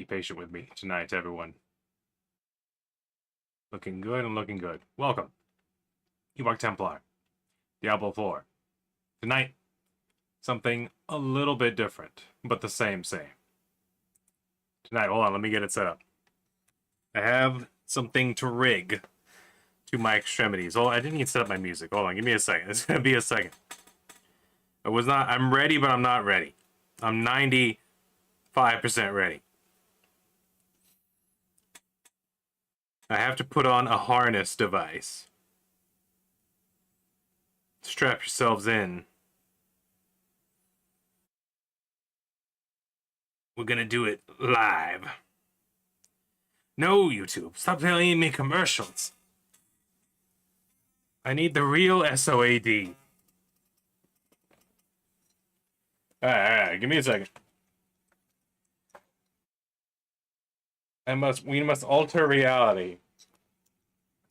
Be patient with me tonight, everyone. Looking good and looking good. Welcome. Ewok Templar. Diablo 4. Tonight, something a little bit different, but the same. Tonight, hold on, let me get it set up. I have something to rig to my extremities. Oh, I didn't even set up my music. Hold on, give me a second. It's gonna be a second. I'm ready, but I'm not ready. I'm 95% ready. I have to put on a harness device. Strap yourselves in. We're gonna do it live. No, YouTube, stop telling me commercials. I need the real SOAD. Alright, give me a second. We must alter reality.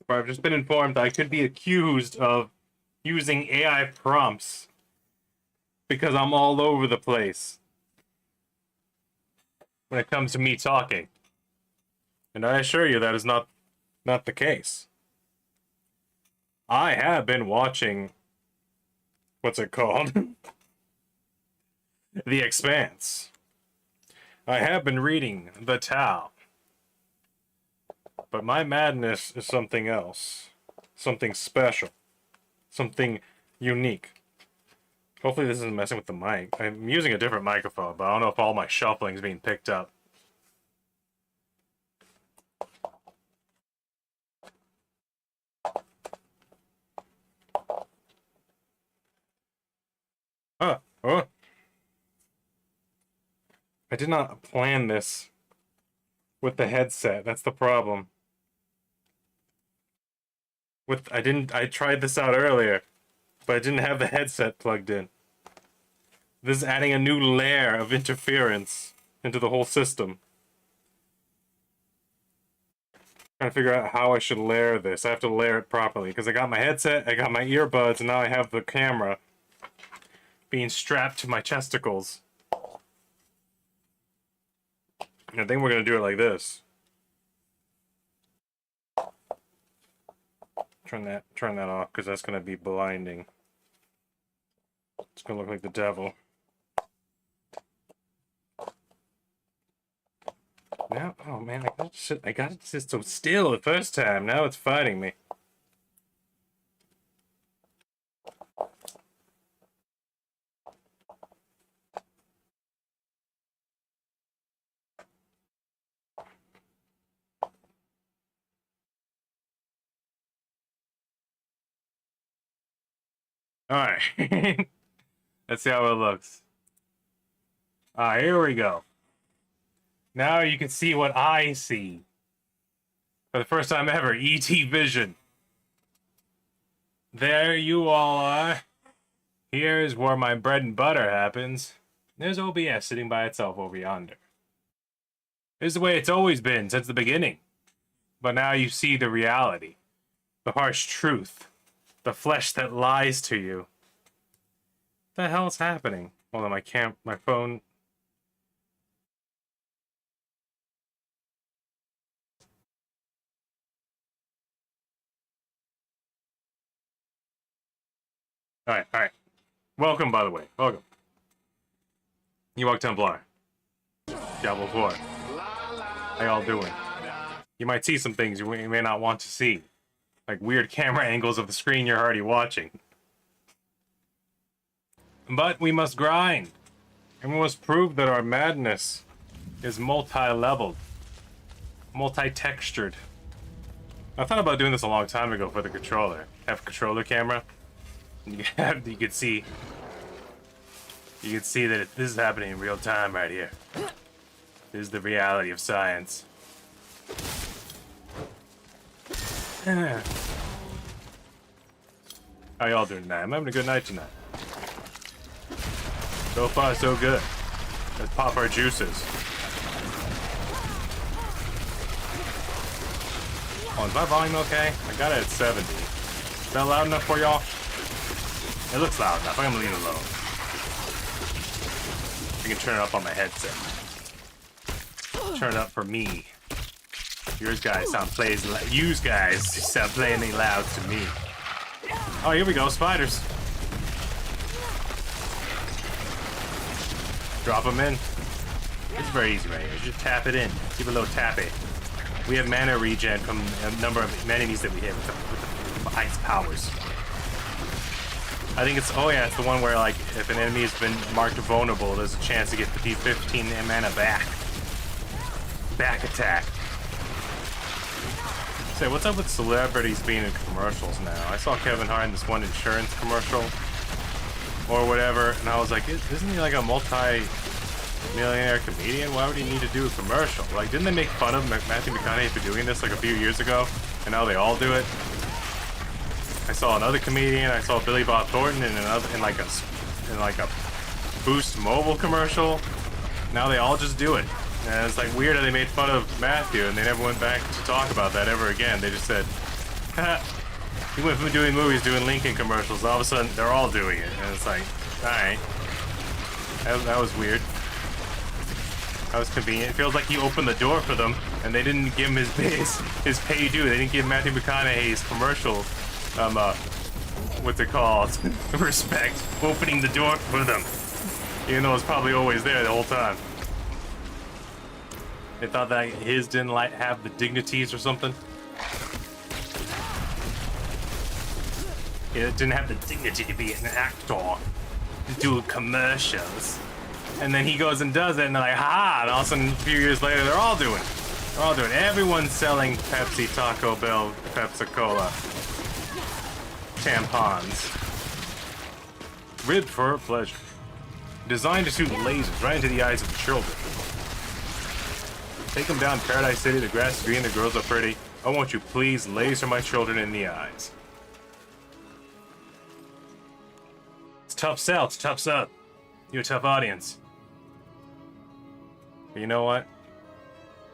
I've just been informed that I could be accused of using AI prompts because I'm all over the place when it comes to me talking. And I assure you that is not the case. I have been watching, what's it called? The Expanse. I have been reading The Tao. But my madness is something else. Something special. Something unique. Hopefully this isn't messing with the mic. I'm using a different microphone, but I don't know if all my shuffling is being picked up. Oh. I did not plan this with the headset. That's the problem. I tried this out earlier, but I didn't have the headset plugged in. This is adding a new layer of interference into the whole system. Trying to figure out how I should layer this. I have to layer it properly because I got my headset, I got my earbuds, and now I have the camera being strapped to my chesticles. I think we're gonna do it like this. Turn that off because that's gonna be blinding. It's gonna look like the devil. Now, oh man, I got it sit so still the first time. Now it's fighting me. Alright. Let's see how it looks. Here we go. Now you can see what I see. For the first time ever, ET Vision. There you all are. Here's where my bread and butter happens. There's OBS sitting by itself over yonder. This is the way it's always been since the beginning. But now you see the reality. The harsh truth. The flesh that lies to you. What the hell is happening? Hold on, my phone. Alright. Welcome, by the way. Welcome. Ewok Templar. Diablo 4. How y'all doing? You might see some things you may not want to see. Like weird camera angles of the screen you're already watching. But we must grind. And we must prove that our madness is multi-leveled. Multi-textured. I thought about doing this a long time ago for the controller. Have a controller camera. You could see that this is happening in real time right here. This is the reality of science. How y'all doing tonight? I'm having a good night tonight. So far, so good. Let's pop our juices. Oh, is my volume okay? I got it at 70. Is that loud enough for y'all? It looks loud enough. I'm gonna leave it alone. I can turn it up on my headset. turn up for me. Yours guys sound plays. Use guys sound playing loud to me. Oh, here we go, spiders. Drop them in. It's very easy right here. Just tap it in. Give it a little tappy. We have mana regen from a number of enemies that we hit with the ice powers. I think it's, oh yeah, it's the one where like if an enemy has been marked vulnerable, there's a chance to get the 15 mana back. Back attack. Say, what's up with celebrities being in commercials now? I saw Kevin Hart in this one insurance commercial or whatever, and I was like, isn't he like a multi-millionaire comedian? Why would he need to do a commercial? Like, didn't they make fun of Matthew McConaughey for doing this like a few years ago, and now they all do it? I saw another comedian. I saw Billy Bob Thornton in like a Boost Mobile commercial. Now they all just do it, and it's like weird how they made fun of Matthew and they never went back to talk about that ever again. They just said, ha, he went from doing movies, doing Lincoln commercials. All of a sudden, they're all doing it, and it's like, all right, that was weird. That was convenient. It feels like he opened the door for them, and they didn't give him his pay due. They didn't give Matthew McConaughey's commercial. What's it called? Respect. Opening the door for them. Even though it's probably always there the whole time. They thought that his didn't like have the dignities or something. It didn't have the dignity to be an actor. To do commercials. And then he goes and does it and they're like, ha! And all of a sudden, a few years later, they're all doing it. They're all doing it. Everyone's selling Pepsi, Taco Bell, Pepsi-Cola. Tampons. Ribbed for pleasure. Designed to shoot lasers right into the eyes of the children. Take them down Paradise City, the grass is green, the girls are pretty. I want you please laser my children in the eyes. It's a tough sell, it's a tough sub. You're a tough audience. But you know what?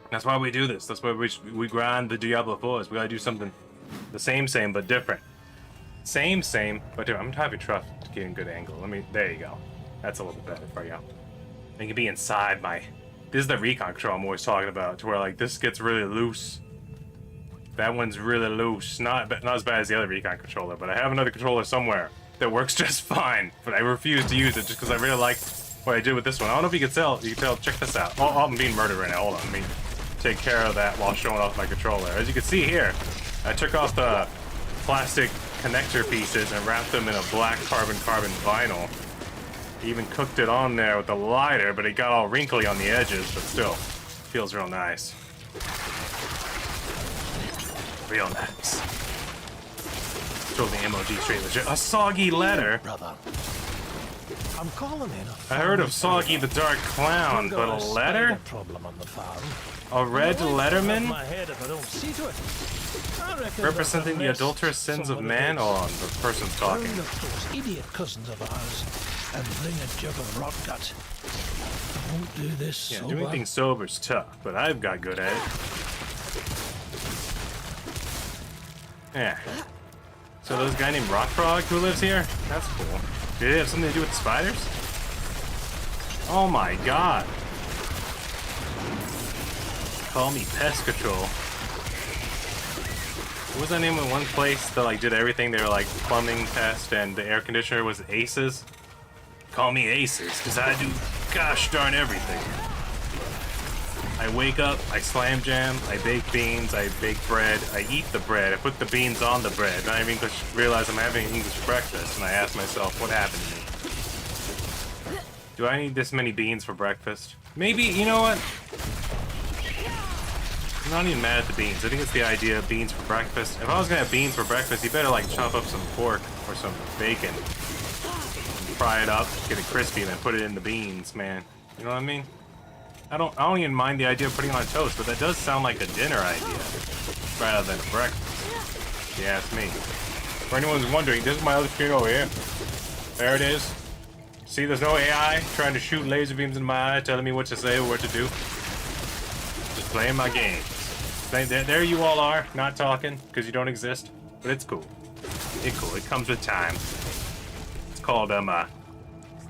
That's why we do this. That's why we grind the Diablo 4s. We gotta do something the same but different. Same, but different. I'm having trouble getting a good angle. There you go. That's a little better for you. You can be inside my... This is the recon control I'm always talking about, to where like this gets really loose. That one's really loose. Not as bad as the other recon controller, but I have another controller somewhere that works just fine. But I refuse to use it just because I really like what I did with this one. I don't know if you can tell. Check this out. Oh, I'm being murdered right now. Hold on. Let me take care of that while showing off my controller. As you can see here, I took off the plastic connector pieces and wrapped them in a black carbon vinyl. Even cooked it on there with a lighter, but it got all wrinkly on the edges, but still feels real nice. Real nice. Throw the MOG straight legit. A soggy letter? Brother, I'm calling in. I heard of Soggy the Dark Clown, but a letter? Problem on the farm. A red letterman? My head if I don't see to it. Representing the adulterous sins of man? Oh, the person's talking. Round up those idiot cousins of ours and bring a jug of rot gut. I won't do this Yeah, sober. doing things sober's tough, but I've got good at it. Yeah. So there's a guy named Rock Frog who lives here? That's cool. Did it have something to do with the spiders? Oh my god. Call me Pest Control. What was that name of one place that like did everything? They were like plumbing test and the air conditioner was Aces? Call me Aces, because I do gosh darn everything. I wake up, I slam jam, I bake beans, I bake bread, I eat the bread, I put the beans on the bread, and I realize I'm having English breakfast, and I ask myself, what happened to me? Do I need this many beans for breakfast? Maybe, you know what? I'm not even mad at the beans. I think it's the idea of beans for breakfast. If I was gonna have beans for breakfast, you better like chop up some pork or some bacon, fry it up, get it crispy, and then put it in the beans, man. You know what I mean? I don't even mind the idea of putting it on toast, but that does sound like a dinner idea rather than a breakfast. If you ask me. For anyone who's wondering, this is my other screen over here. There it is. See, there's no AI trying to shoot laser beams in my eye, telling me what to say or what to do. Just playing my games. There you all are, not talking, because you don't exist. But it's cool. It's cool. It comes with time. It's called,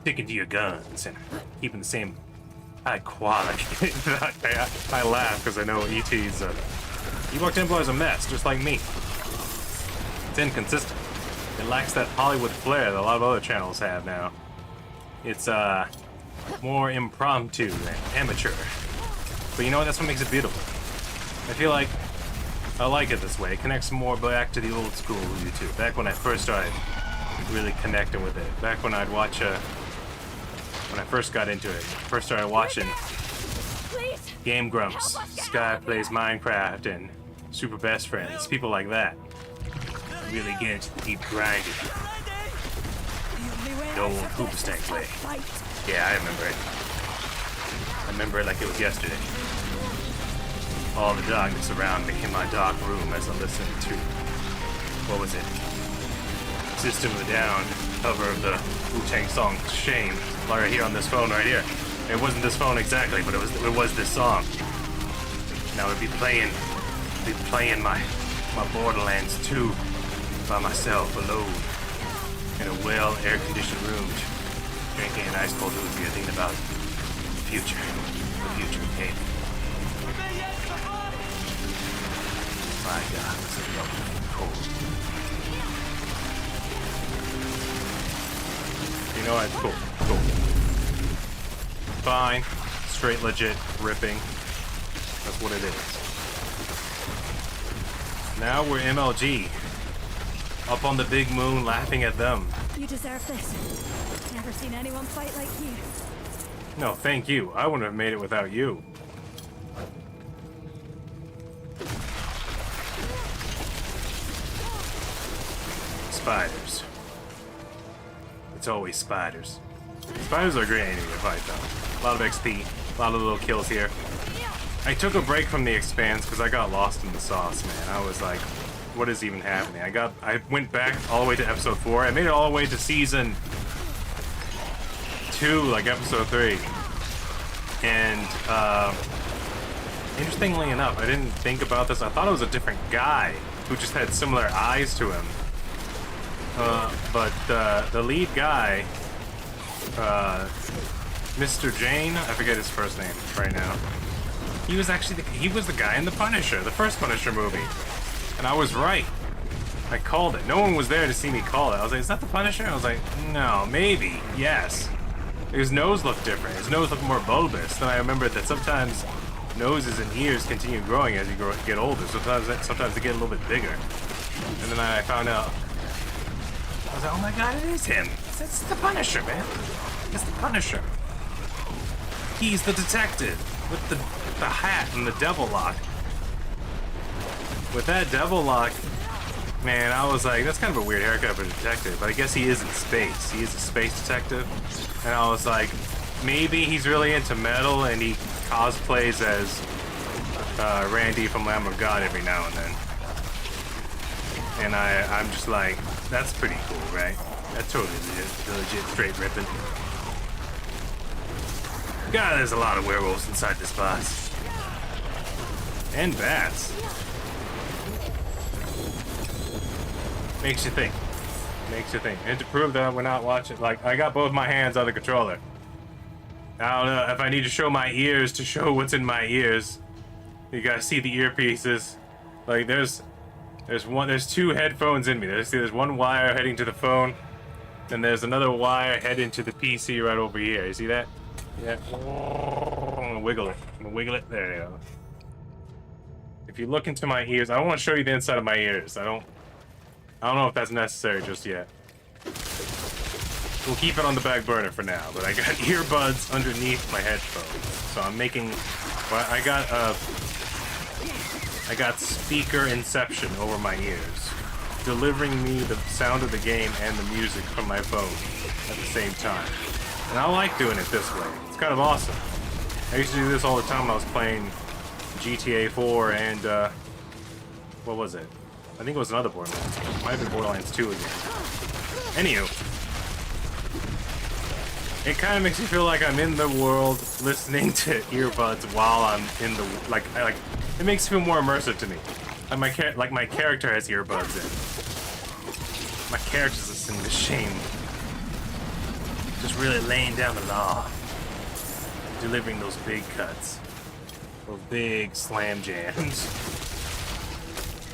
sticking to your guns and keeping the same high quality. I laugh because I know E.T.'s Ewok Temple is a mess, just like me. It's inconsistent. It lacks that Hollywood flair that a lot of other channels have now. It's more impromptu and amateur. But you know what? That's what makes it beautiful. I feel like I like it this way. It connects more back to the old school YouTube. Back when I first started really connecting with it. Back when I'd watch when I first got into it. First started watching Game Grumps, Sky Plays Minecraft, and Super Best Friends. People like that. Really get into the deep grinding. The old Hooper Stank way. Yeah, I remember it. I remember it like it was yesterday. All the darkness around me in my dark room as I listened to, what was it? System of a Down, cover of the Wu-Tang song Shame, right here on this phone right here. It wasn't this phone exactly, but it was this song. Now I'd be playing my Borderlands 2 by myself alone in a well air-conditioned room, drinking an ice cold Uzi, thinking about the future of gaming. My God, it's so lovely cold. You know what? Cool. Fine, straight, legit, ripping. That's what it is. Now we're MLG. Up on the big moon, laughing at them. You deserve this. Never seen anyone fight like you. No, thank you. I wouldn't have made it without you. Spiders. It's always spiders. Spiders are great enemy to fight, though. A lot of XP, a lot of little kills here. I took a break from the Expanse because I got lost in the sauce, man. I was like, what is even happening? I went back all the way to episode 4. I made it all the way to season 2, like episode 3. And interestingly enough, I didn't think about this. I thought it was a different guy who just had similar eyes to him. But the lead guy, Mr. Jane, I forget his first name right now. He was actually he was the guy in the Punisher, the first Punisher movie. And I was right. I called it. No one was there to see me call it. I was like, is that the Punisher? I was like, no, maybe, yes. His nose looked different. His nose looked more bulbous. Then I remembered that sometimes noses and ears continue growing as you get older. Sometimes they get a little bit bigger. And then I found out. I was like, oh my God, it is him. It's the Punisher, man. It's the Punisher. He's the detective with the hat and the devil lock. With that devil lock, man, I was like, that's kind of a weird haircut for a detective, but I guess he is in space. He is a space detective. And I was like, maybe he's really into metal and he cosplays as Randy from Lamb of God every now and then. And I'm just like, that's pretty cool, right? That's totally legit straight ripping. God, there's a lot of werewolves inside this boss. And bats. Makes you think. Makes you think. And to prove that we're not watching, like, I got both my hands on the controller. I don't know if I need to show my ears to show what's in my ears. You guys see the earpieces. Like, there's two headphones in me. There's one wire heading to the phone. Then there's another wire heading to the PC right over here. You see that? Yeah. I'm gonna wiggle it. There you go. If you look into my ears, I don't want to show you the inside of my ears. I don't know if that's necessary just yet. We'll keep it on the back burner for now, but I got earbuds underneath my headphones. So I'm making, well, I got speaker inception over my ears, delivering me the sound of the game and the music from my phone at the same time. And I like doing it this way. It's kind of awesome. I used to do this all the time when I was playing GTA 4 and, what was it? I think it was another Borderlands. It might have been Borderlands 2 again. Anywho. It kind of makes me feel like I'm in the world listening to earbuds while I'm in the, like, it makes it feel more immersive to me. Like my character has earbuds in. My character's listening to Shame. Just really laying down the law. delivering those big cuts. Those big slam jams.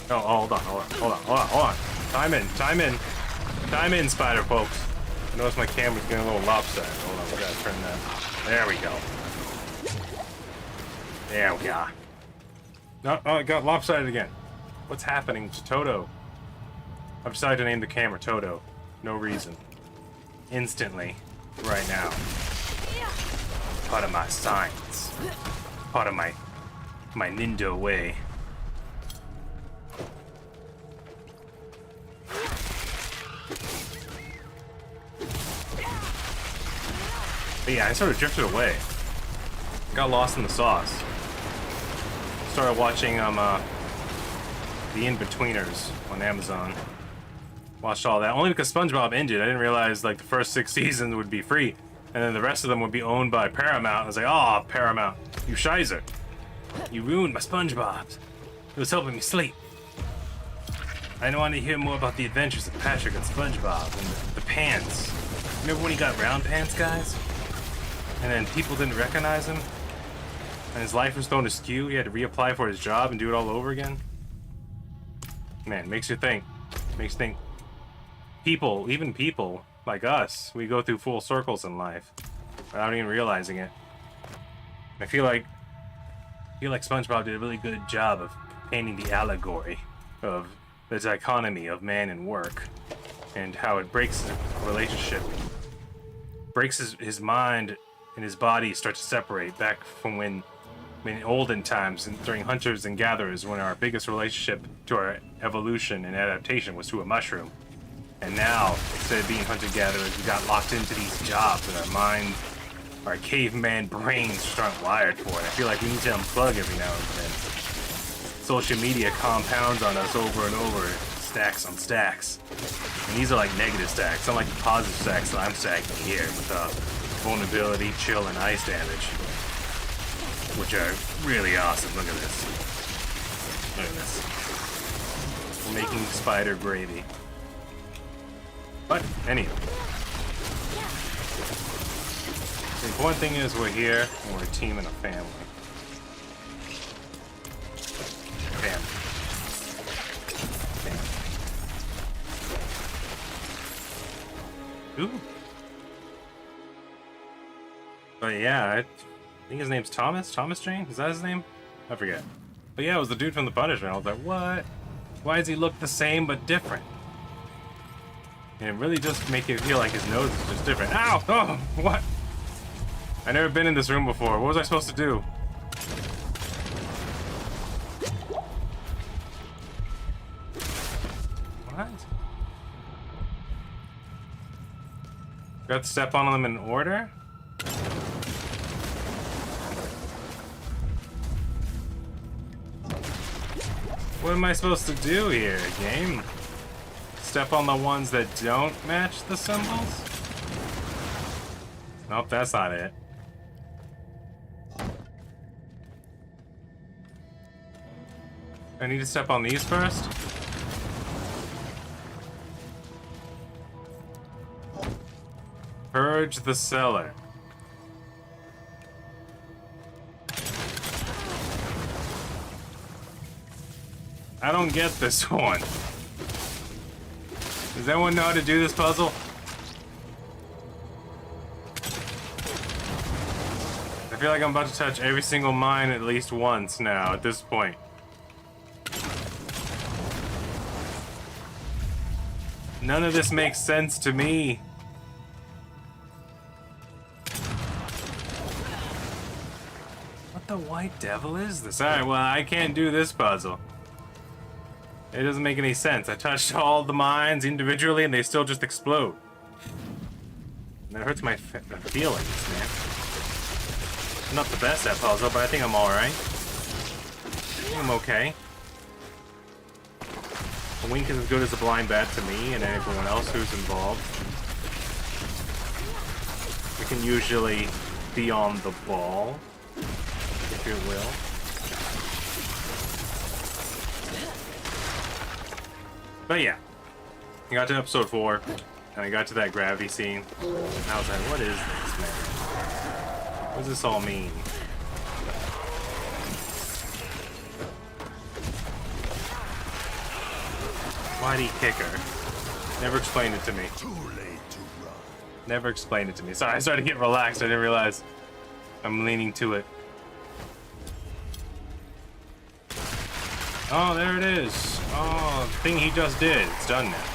Oh, hold on. Time in, spider folks. I notice my camera's getting a little lopsided. Hold on, we gotta turn that. There we go. There we go. No, oh, it got lopsided again. What's happening to Toto? I've decided to name the camera Toto. No reason. Instantly. Right now. Part of my science. Part of my Nindo way. But yeah, I sort of drifted away. Got lost in the sauce. Started watching The In-Betweeners on Amazon. Watched all that only because SpongeBob ended. I didn't realize like the first 6 seasons would be free, and then the rest of them would be owned by Paramount. I was like, oh, Paramount, you shizer. You ruined my SpongeBob. It was helping me sleep. I wanted to hear more about the adventures of Patrick and SpongeBob and the pants. Remember when he got round pants, guys? And then people didn't recognize him? And his life was thrown askew. He had to reapply for his job and do it all over again? Man, makes you think. Makes you think. People, even people like us, we go through full circles in life without even realizing it. I feel like SpongeBob did a really good job of painting the allegory of the dichotomy of man and work, and how it breaks a relationship, breaks his mind and his body start to separate back from when in olden times and during hunters and gatherers, when our biggest relationship to our evolution and adaptation was to a mushroom. And now, instead of being hunter-gatherers, we got locked into these jobs, and our mind, our caveman brains just aren't wired for it. I feel like we need to unplug every now and then. Social media compounds on us over and over, stacks on stacks. And these are like negative stacks, unlike the positive stacks that I'm stacking here with vulnerability, chill, and ice damage, which are really awesome. Look at this. Look at this. We're making spider gravy. But, anyway. The important thing is we're here, and we're a team and a family. Family. Ooh. But yeah, I think his name's Thomas? Thomas Jane? Is that his name? I forget. But yeah, it was the dude from The Punisher. I was like, what? Why does he look the same but different? And it really just make you feel like his nose is just different. Ow! Oh, what? I've never been in this room before. What was I supposed to do? What? Got to step on them in order? What am I supposed to do here, game? Step on the ones that don't match the symbols? Nope, that's not it. I need to step on these first? Purge the cellar. I don't get this one. Does anyone know how to do this puzzle? I feel like I'm about to touch every single mine at least once now at this point. None of this makes sense to me. What the white devil is this? Alright, well, I can't do this puzzle. It doesn't make any sense. I touched all the mines individually and they still just explode. That hurts my feelings, man. I'm not the best at puzzle, but I think I'm alright. I think I'm okay. A wink is as good as a blind bat to me and everyone else who's involved. We can usually be on the ball, if you will. But yeah, I got to episode 4, and I got to that gravity scene, and I was like, what is this, man? What does this all mean? Why'd he kick her? Never explained it to me. Too late to run. Never explained it to me. Sorry, I started to get relaxed. I didn't realize I'm leaning to it. Oh, there it is. Oh, the thing he just did. It's done now.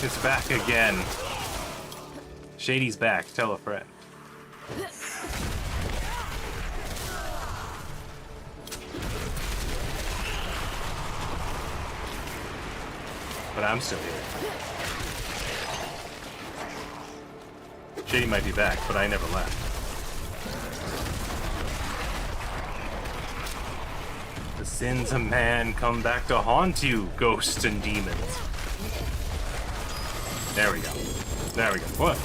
It's back again. Shady's back. Tell a friend. But I'm still here. Shady might be back, but I never left. The sins of man come back to haunt you, ghosts and demons. There we go. There we go. What?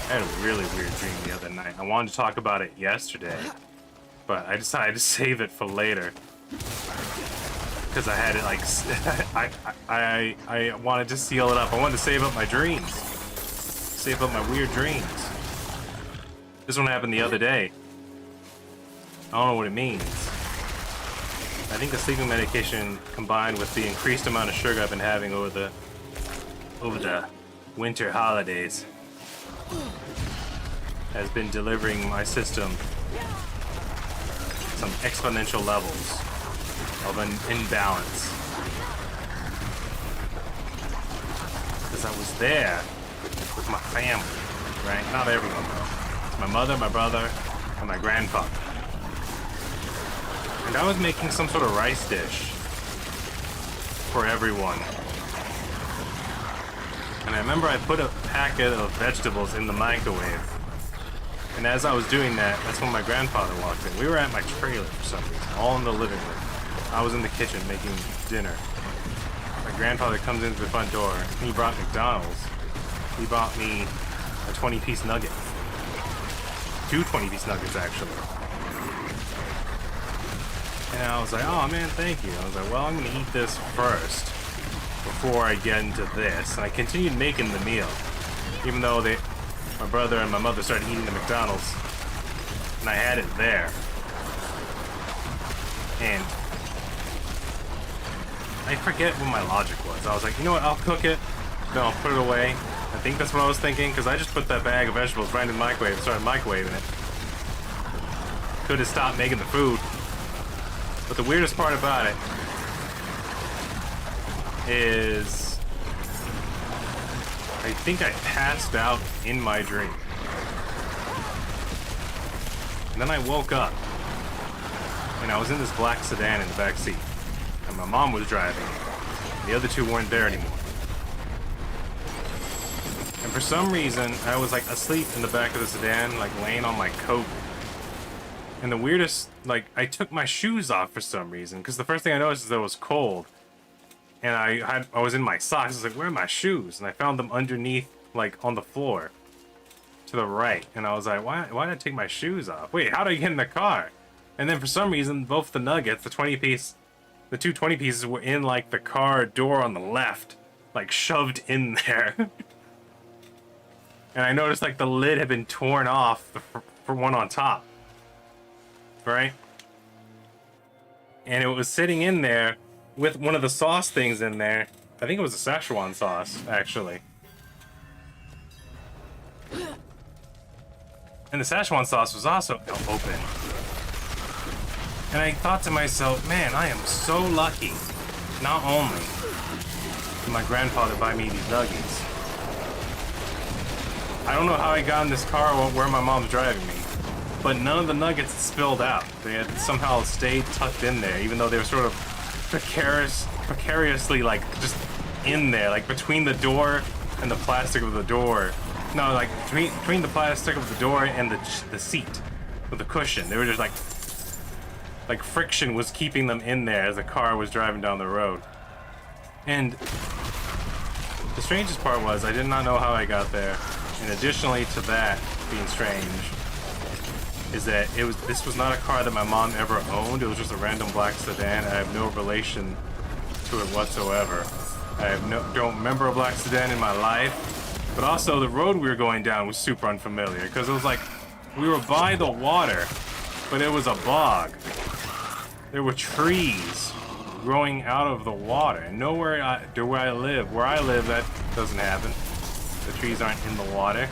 I had a really weird dream the other night. I wanted to talk about it yesterday, but I decided to save it for later because I had it like I wanted to seal it up. I wanted to save up my dreams, save up my weird dreams. This one happened the other day. I don't know what it means. I think the sleeping medication combined with the increased amount of sugar I've been having over the winter holidays has been delivering my system some exponential levels of an imbalance. Because I was there with my family, right? Not everyone though. My mother, my brother, and my grandfather. And I was making some sort of rice dish for everyone. And I remember I put a packet of vegetables in the microwave. And as I was doing that, that's when my grandfather walked in. We were at my trailer for some reason, all in the living room. I was in the kitchen making dinner. My grandfather comes into the front door. He brought McDonald's. He bought me a 20-piece nugget. 2 20-piece nuggets, actually. And I was like, oh man, thank you. I was like, well, I'm gonna eat this first before I get into this. And I continued making the meal, even though my brother and my mother started eating the McDonald's, and I had it there. And I forget what my logic was. I was like, you know what, I'll cook it, then I'll put it away. I think that's what I was thinking, because I just put that bag of vegetables right in the microwave and started microwaving it. Could have stopped making the food. But the weirdest part about it is I think I passed out in my dream. And then I woke up and I was in this black sedan in the back seat. And my mom was driving. The other two weren't there anymore. And for some reason, I was like asleep in the back of the sedan, like laying on my coat. And the weirdest, like, I took my shoes off for some reason, because the first thing I noticed is that it was cold. And I was in my socks. I was like, where are my shoes? And I found them underneath, like, on the floor to the right. And I was like, why did I take my shoes off? Wait, how did I get in the car? And then for some reason, both the nuggets, the 2 20 pieces were in, like, the car door on the left, like, shoved in there. And I noticed, like, the lid had been torn off for one on top. Right? And it was sitting in there with one of the sauce things in there. I think it was a Szechuan sauce, actually. And the Szechuan sauce was also open. And I thought to myself, man, I am so lucky. Not only did my grandfather buy me these nuggets, I don't know how I got in this car or where my mom's driving me, but none of the nuggets spilled out. They had somehow stayed tucked in there, even though they were sort of precariously, like, just in there, like, between the door and the plastic of the door. No, like, between the plastic of the door and the seat with the cushion. They were just, like friction was keeping them in there as the car was driving down the road. And the strangest part was I did not know how I got there. And additionally to that being strange, is that this was not a car that my mom ever owned. It was just a random black sedan. I have no relation to it whatsoever. Don't remember a black sedan in my life. But also the road we were going down was super unfamiliar because it was like we were by the water, but it was a bog. There were trees growing out of the water, and where I live, that doesn't happen. The trees aren't in the water.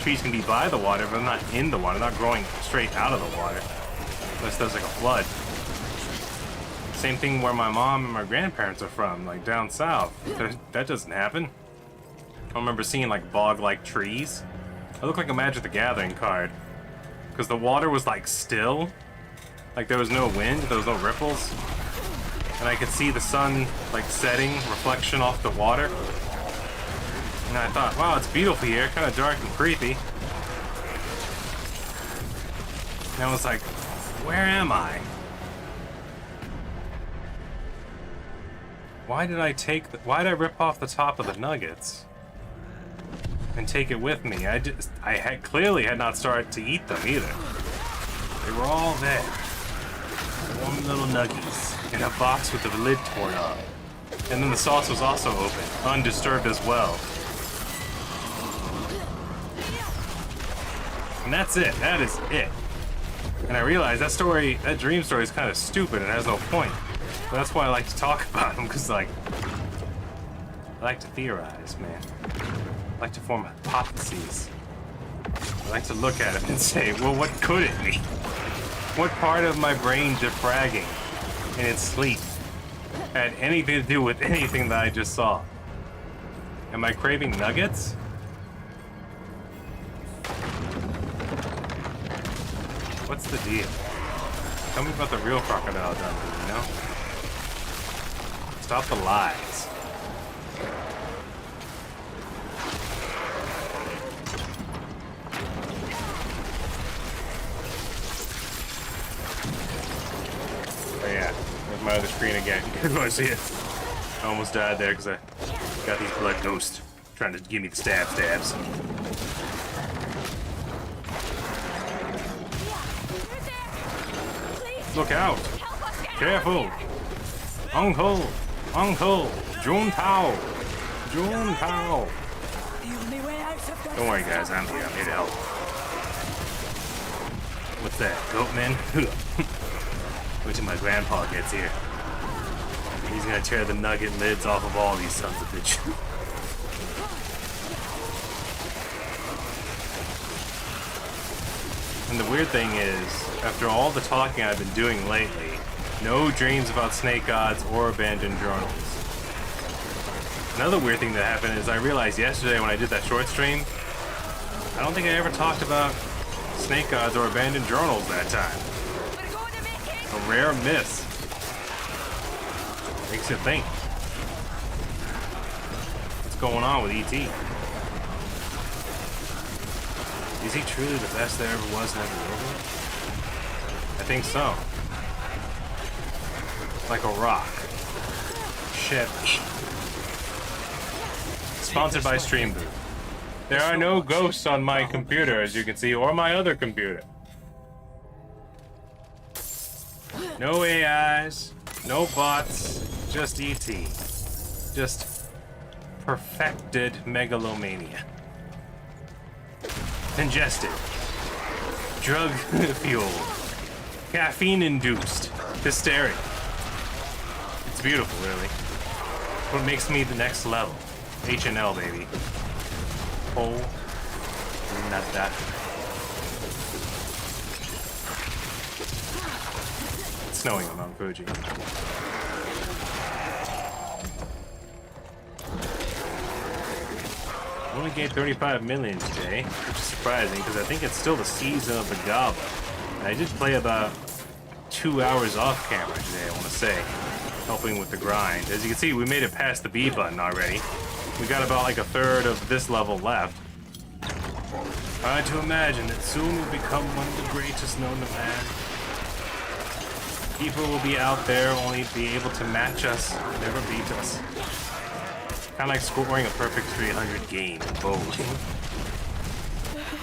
Trees can be by the water, but not in the water, not growing straight out of the water, unless there's like a flood. Same thing where my mom and my grandparents are from, like down south. That doesn't happen. I remember seeing like bog-like trees. It looked like a Magic the Gathering card, because the water was like still, like there was no wind, there was no ripples, and I could see the sun like setting, reflection off the water. And I thought, wow, it's beautiful here, kind of dark and creepy. And I was like, where am I? Why did I rip off the top of the nuggets and take it with me? I clearly had not started to eat them either. They were all there. Warm little nuggies in a box with the lid torn off. And then the sauce was also open, undisturbed as well. And that's it. That is it. And I realized that dream story is kind of stupid and has no point. But that's why I like to talk about them, because like, I like to theorize, man. I like to form hypotheses. I like to look at it and say, well, what could it be? What part of my brain defragging in its sleep had anything to do with anything that I just saw? Am I craving nuggets? What's the deal? Tell me about the real Crocodile Dundee, you know? Stop the lies. Oh yeah, there's my other screen again. You guys want to see it? I almost died there because I got these blood ghosts trying to give me the stabs. Look out! Careful! Uncle! Jun Tao! Don't worry guys, I'm here to help. What's that, Goatman? Wait till my grandpa gets here. He's gonna tear the nugget lids off of all these sons of bitches. And the weird thing is, after all the talking I've been doing lately, no dreams about snake gods or abandoned journals. Another weird thing that happened is I realized yesterday when I did that short stream, I don't think I ever talked about snake gods or abandoned journals that time. A rare miss. Makes you think. What's going on with E.T.? Is he truly the best there ever was and ever will be? I think so. Like a rock. Chevy. Sponsored by Stream Booth. There are no ghosts on my computer, as you can see, or my other computer. No AIs, no bots, just E.T. Just perfected megalomania. Congested, drug fueled, caffeine induced hysteria. It's beautiful, really. What makes me the next level? H&L, baby. Oh, not that. It's snowing on Mount Fuji. I only gained 35 million today, which is surprising because I think it's still the season of the Goblin. And I did play about 2 hours off camera today, I want to say, helping with the grind. As you can see, we made it past the B button already. We got about like a third of this level left. Hard to imagine that soon we'll become one of the greatest known to man. People will be out there, only be able to match us, never beat us. Kind of like scoring a perfect 300 game in bowling.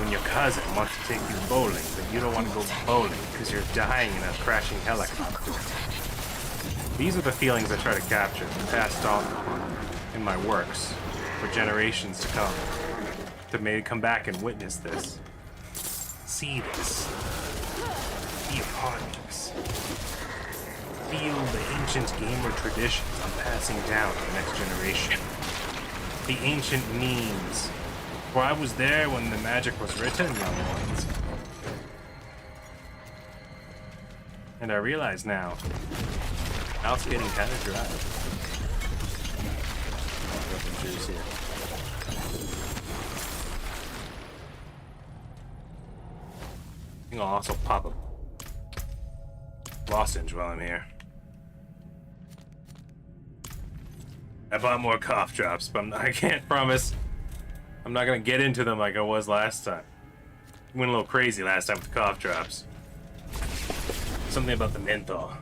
when your cousin wants to take you bowling, but you don't want to go bowling because you're dying in a crashing helicopter. These are the feelings I try to capture, passed on in my works for generations to come. To maybe come back and witness this. See this. Be a part of this. Feel the ancient gamer traditions I'm passing down to the next generation. The ancient memes. For I was there when the magic was written, young ones. And I realize now, mouth's getting kind of dry. Nothing juice here. I think I'll also pop a lozenge while I'm here. I bought more cough drops, but I can't promise I'm not gonna get into them like I was last time. Went a little crazy last time with the cough drops. Something about the menthol.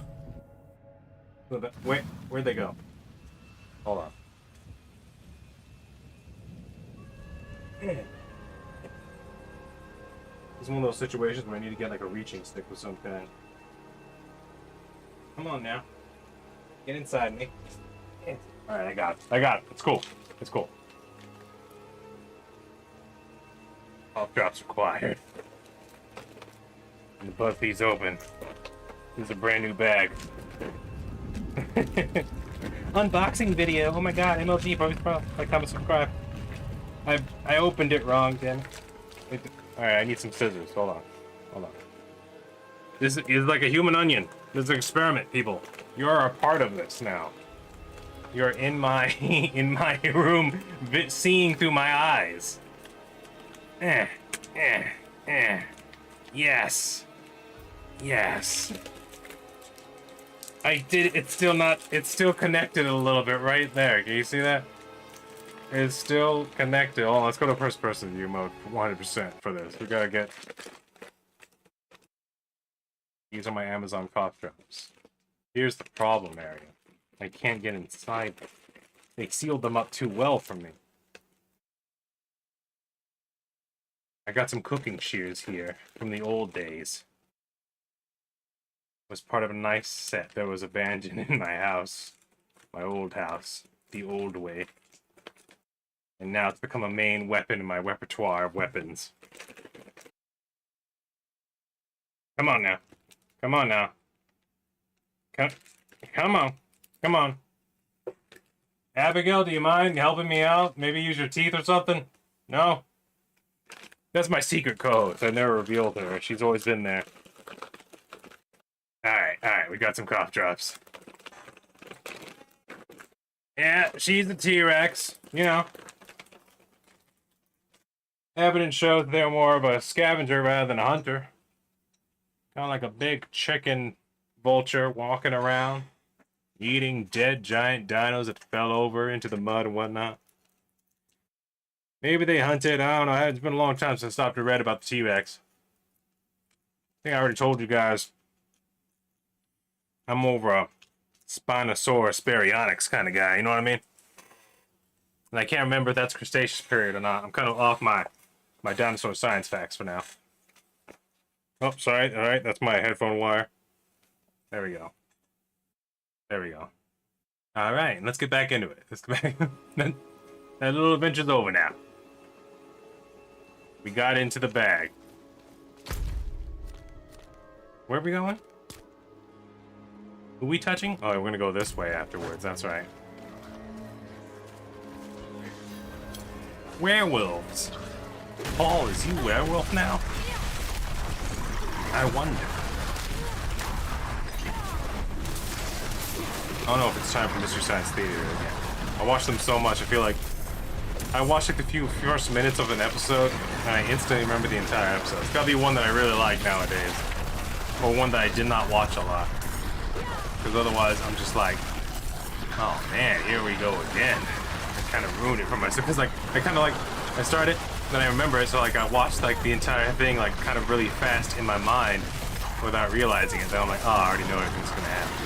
Where'd they go? Hold on. It's one of those situations where I need to get like a reaching stick with some kind. Come on now. Get inside me. Alright, I got it. I got it. It's cool. It's cool. Cough drops required. And the BuzzFeed's open. This is a brand new bag. Unboxing video. Oh my god, MLG, probably like, comment, subscribe. I opened it wrong, then. Alright, I need some scissors. Hold on. Hold on. This is like a human onion. This is an experiment, people. You're a part of this now. You're in my in my room, seeing through my eyes. Yes. Yes. I did. It's still not. It's still connected a little bit right there. Can you see that? It's still connected. Oh, let's go to first person view mode 100% for this. We gotta get. These are my Amazon cough drops. Here's the problem area. I can't get inside them. They sealed them up too well for me. I got some cooking shears here from the old days. It was part of a nice set that was abandoned in my house. My old house. The old way. And now it's become a main weapon in my repertoire of weapons. Come on now. Come on now. Come on. Come on. Abigail, do you mind helping me out? Maybe use your teeth or something? No? That's my secret co-host. I never revealed her. She's always been there. Alright, we got some cough drops. Yeah, she's a T-Rex, you know. Evidence shows they're more of a scavenger rather than a hunter. Kind of like a big chicken vulture walking around, eating dead giant dinos that fell over into the mud and whatnot. Maybe they hunted, I don't know, it's been a long time since I stopped and read about the T-Rex. I think I already told you guys. I'm over a Spinosaurus baryonyx kind of guy, you know what I mean? And I can't remember if that's Cretaceous period or not. I'm kind of off my dinosaur science facts for now. Oh, sorry, alright, that's my headphone wire. There we go. There we go. Alright, let's get back into it. Let's get back. That little adventure's over now. We got into the bag. Where are we going? Who we touching? Oh, we're gonna go this way afterwards, that's right. Werewolves. Paul, is you werewolf now? I wonder. I don't know if it's time for Mystery Science Theater again. I watched them so much, I feel like I watched like the few first minutes of an episode and I instantly remember the entire episode. It's gotta be one that I really like nowadays. Or one that I did not watch a lot. Because otherwise I'm just like, oh man, here we go again. I kind of ruined it for myself. Because like, I started, then I remember it, so like I watched like the entire thing like kind of really fast in my mind without realizing it. Then I'm like, oh, I already know everything's gonna happen.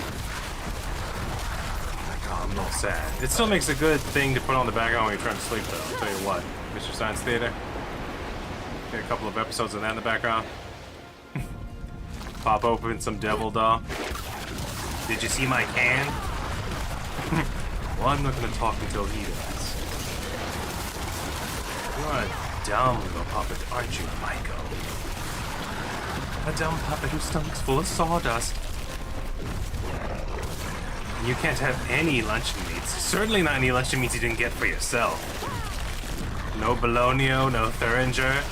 I'm like, oh, I'm a little sad. It still makes a good thing to put on the background when you're trying to sleep though, I'll tell you what. Mr. Science Theater. Get a couple of episodes of that in the background. Pop open some Devil Doll. Did you see my can? Well, I'm not gonna talk until he does. You're a dumb little puppet, aren't you, Michael? A dumb puppet whose stomach's full of sawdust. And you can't have any luncheon meats. Certainly not any luncheon meats you didn't get for yourself. No Bologna, no Thuringer.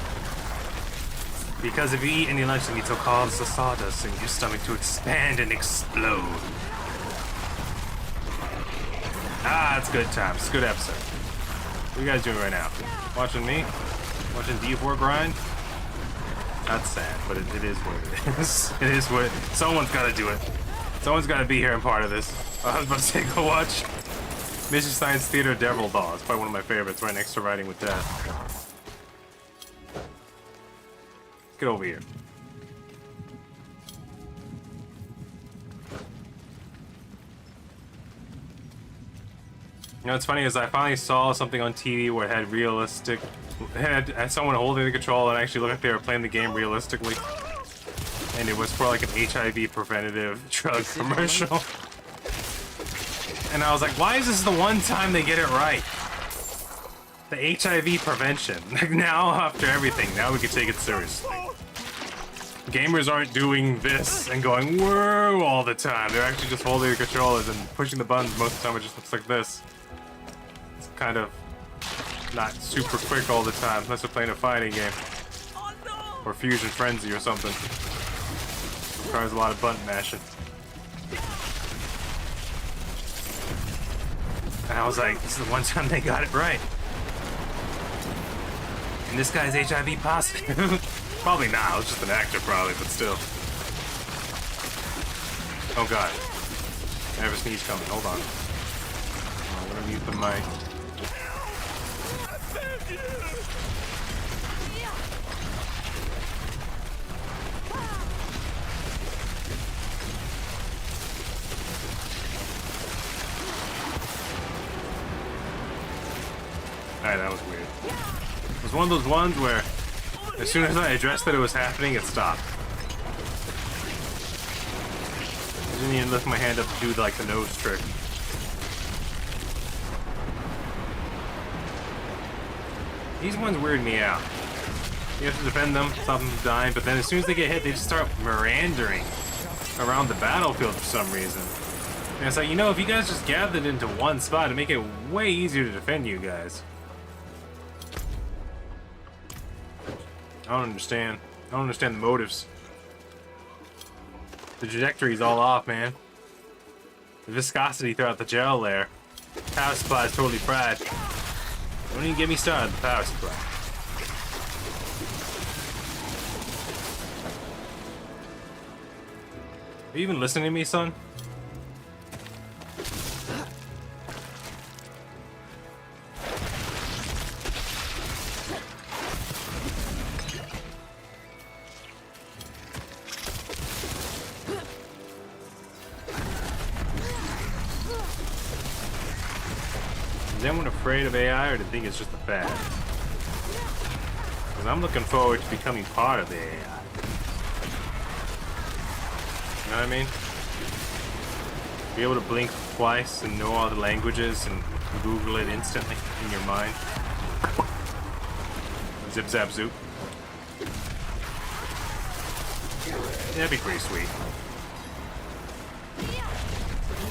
Because if you eat any luncheon meats, it'll cause the sawdust in your stomach to expand and explode. Ah, it's good times. It's a good episode. What are you guys doing right now? Watching me? Watching D4 grind? That's sad, but it is what it is. It is what someone's got to do it. Someone's got to be here and part of this. I was about to say, go watch Mystery Science Theater Devil Doll. It's probably one of my favorites, right next to Riding with Death. Get over here. You know what's funny is I finally saw something on TV where it had realistic, had someone holding the control and actually looked like they were playing the game realistically, and it was for like an HIV preventative drug commercial. And I was like, why is this the one time they get it right? The HIV prevention. Like now, after everything, now we can take it seriously. Gamers aren't doing this and going whoa all the time. They're actually just holding the controllers and pushing the buttons most of the time. It just looks like this. It's kind of not super quick all the time unless they're playing a fighting game. Or Fusion Frenzy or something. It requires a lot of button mashing. And I was like, this is the one time they got it right. And this guy's HIV positive. Probably not, I was just an actor probably, but still. Oh god. I have a sneeze coming, hold on. I'm gonna mute the mic. Alright, that was weird. It was one of those ones where as soon as I addressed that it was happening, it stopped. I didn't even lift my hand up to do like the nose trick. These ones weird me out. You have to defend them, stop them from dying, but then as soon as they get hit, they just start meandering around the battlefield for some reason. And it's like, you know, if you guys just gathered into one spot, it'd make it way easier to defend you guys. I don't understand. I don't understand the motives. The trajectory's all off, man. The viscosity throughout the gel layer. Power supply is totally fried. Don't even get me started on the power supply. Are you even listening to me, son? Is anyone afraid of AI, or do you think it's just a fad? Because I'm looking forward to becoming part of the AI. You know what I mean? Be able to blink twice and know all the languages and Google it instantly in your mind. Zip zap zoop. That'd be pretty sweet.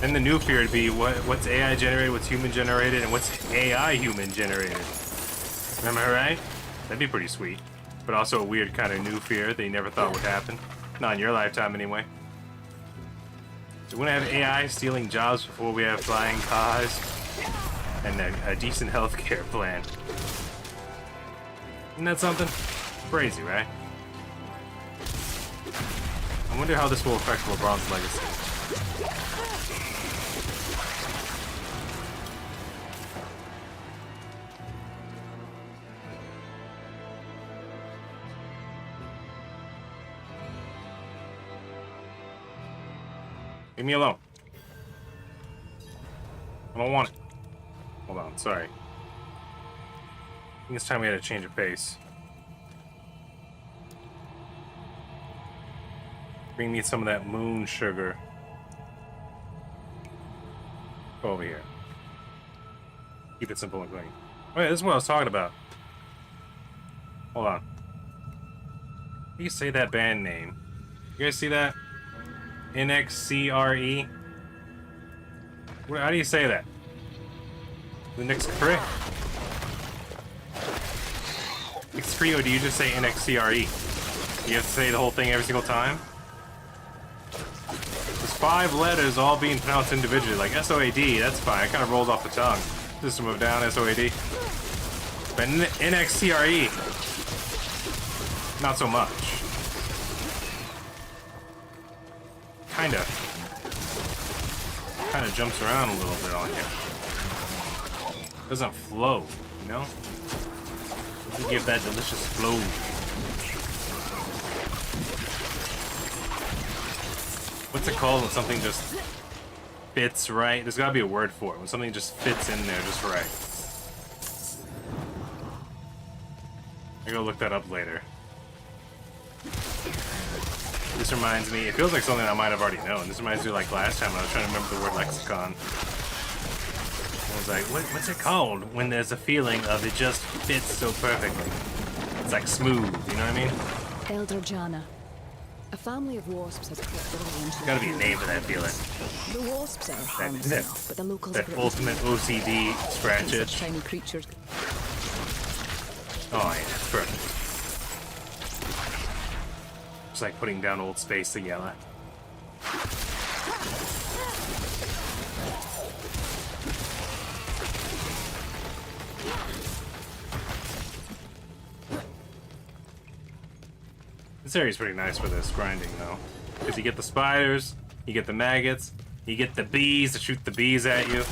Then the new fear would be what's AI generated, what's human generated, and what's AI human generated. Am I right? That'd be pretty sweet. But also a weird kind of new fear that you never thought would happen. Not in your lifetime anyway. So we're gonna have AI stealing jobs before we have flying cars and a decent healthcare plan. Isn't that something? Crazy, right? I wonder how this will affect LeBron's legacy. Leave me alone. I don't want it. Hold on, sorry. I think it's time we had to change of pace. Bring me some of that moon sugar. Go over here. Keep it simple and clean. Oh yeah, this is what I was talking about. Hold on. How do you say that band name? You guys see that? NXCRE? How do you say that? The next Cree? Cree, or do you just say NXCRE? You have to say the whole thing every single time? There's 5 letters all being pronounced individually, like SOAD, that's fine, it kind of rolls off the tongue. System of Down, SOAD. But NXCRE, not so much. Kinda jumps around a little bit on you. Doesn't flow, you know? Doesn't give that delicious flow. What's it called when something just fits right? There's gotta be a word for it. When something just fits in there just right. I gotta look that up later. This reminds me, it feels like something I might have already known. This reminds me of like last time I was trying to remember the word lexicon. I was like, what's it called when there's a feeling of it just fits so perfectly? It's like smooth, you know what I mean? Elder Jana. A family of wasps has crept their way into There's gotta be a name for that feeling. The wasps are harmless that- enough, but the locals That have ultimate OCD scratch such itch. tiny creatures. Oh yeah, it's perfect. It's like putting down Old Space to yell at. This area's pretty nice for this grinding though. Because you get the spiders, you get the maggots, you get the bees that shoot the bees at you.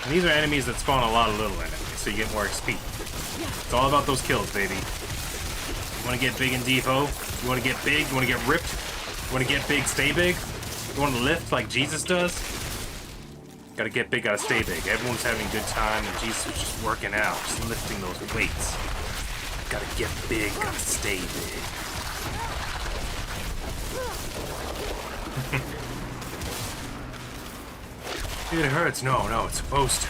And these are enemies that spawn a lot of little enemies, so you get more XP. It's all about those kills, baby. You want to get big in Depot? You want to get big? You want to get ripped? You want to get big, stay big? You want to lift like Jesus does? Gotta get big, gotta stay big. Everyone's having a good time, and Jesus was just working out, just lifting those weights. Gotta get big, gotta stay big. It hurts. No, it's supposed to.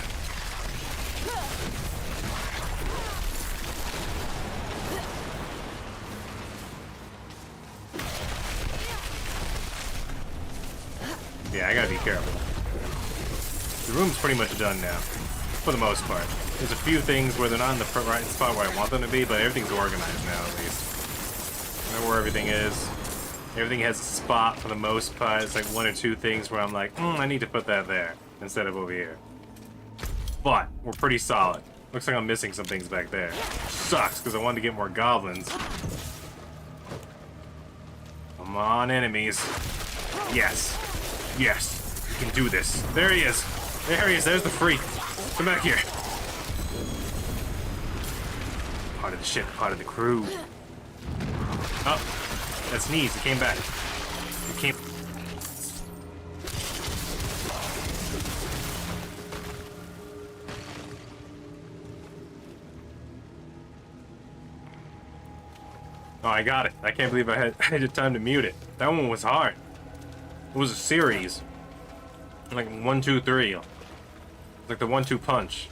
Yeah, I gotta be careful. The room's pretty much done now, for the most part. There's a few things where they're not in the right spot where I want them to be, but everything's organized now, at least. I know where everything is. Everything has a spot for the most part. It's like 1 or 2 things where I'm like, I need to put that there instead of over here. But we're pretty solid. Looks like I'm missing some things back there. Sucks, because I wanted to get more goblins. Come on, enemies. Yes. Yes. You can do this. There he is. There he is. There's the freak. Come back here. Part of the ship, part of the crew. Oh, that sneeze. He came back. He came. Oh, I got it. I can't believe I had time to mute it. That one was hard. It was a series. Like 1, 2, 3. Like the 1-2 punch.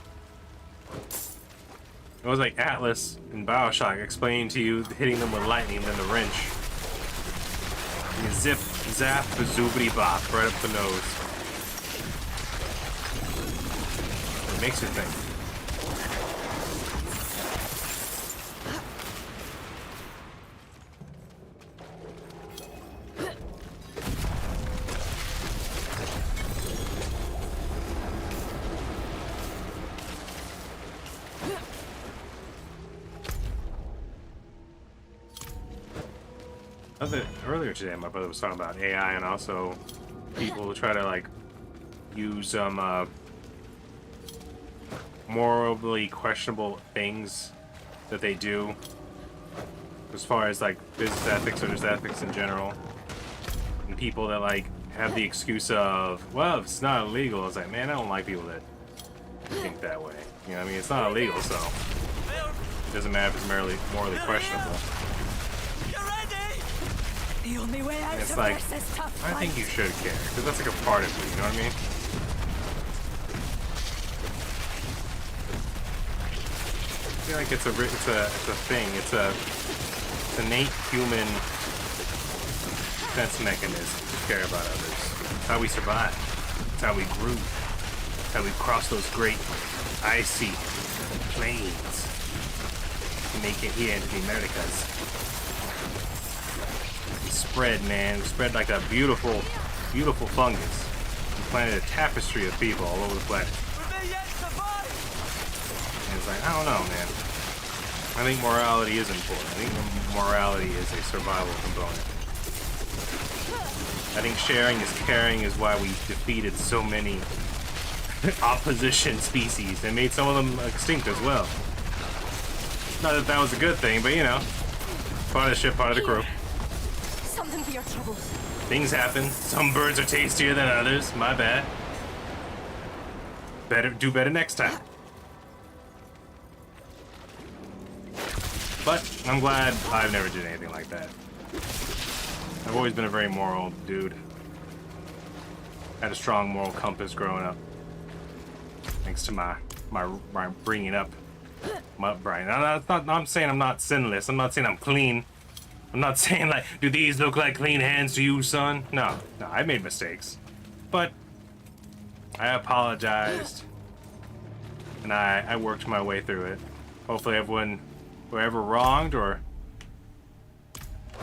It was like Atlas in BioShock explaining to you hitting them with lightning and then the wrench. You zip, zap, zoobity bop right up the nose. It makes you think. Earlier today, my brother was talking about AI and also people who try to like use morally questionable things that they do as far as like business ethics or just ethics in general, and people that like have the excuse of, well, if it's not illegal. It's like, man, I don't like people that think that way. You know what I mean? It's not illegal, so it doesn't matter if it's morally questionable. The only way out It's of like, this is tough. I think you should care, because that's like a part of you, you know what I mean? I feel like it's a thing. It's a innate human defense mechanism to care about others. It's how we survive. It's how we grew. It's how we crossed those great icy plains to make it here into the Americas. We spread, man. We spread like a beautiful, beautiful fungus. We planted a tapestry of people all over the planet. And it's like, I don't know, man. I think morality is important. I think morality is a survival component. I think sharing is caring is why we defeated so many opposition species and made some of them extinct as well. Not that that was a good thing, but you know, part of the ship, part of the crew. Something for your troubles. Things happen. Some birds are tastier than others. My bad. Do better next time. But I'm glad I've never did anything like that. I've always been a very moral dude. Had a strong moral compass growing up. Thanks to my bringing up, my upbringing. I'm saying I'm not sinless. I'm not saying I'm clean. I'm not saying like, do these look like clean hands to you, son? No, I made mistakes. But I apologized. And I worked my way through it. Hopefully everyone, whoever wronged or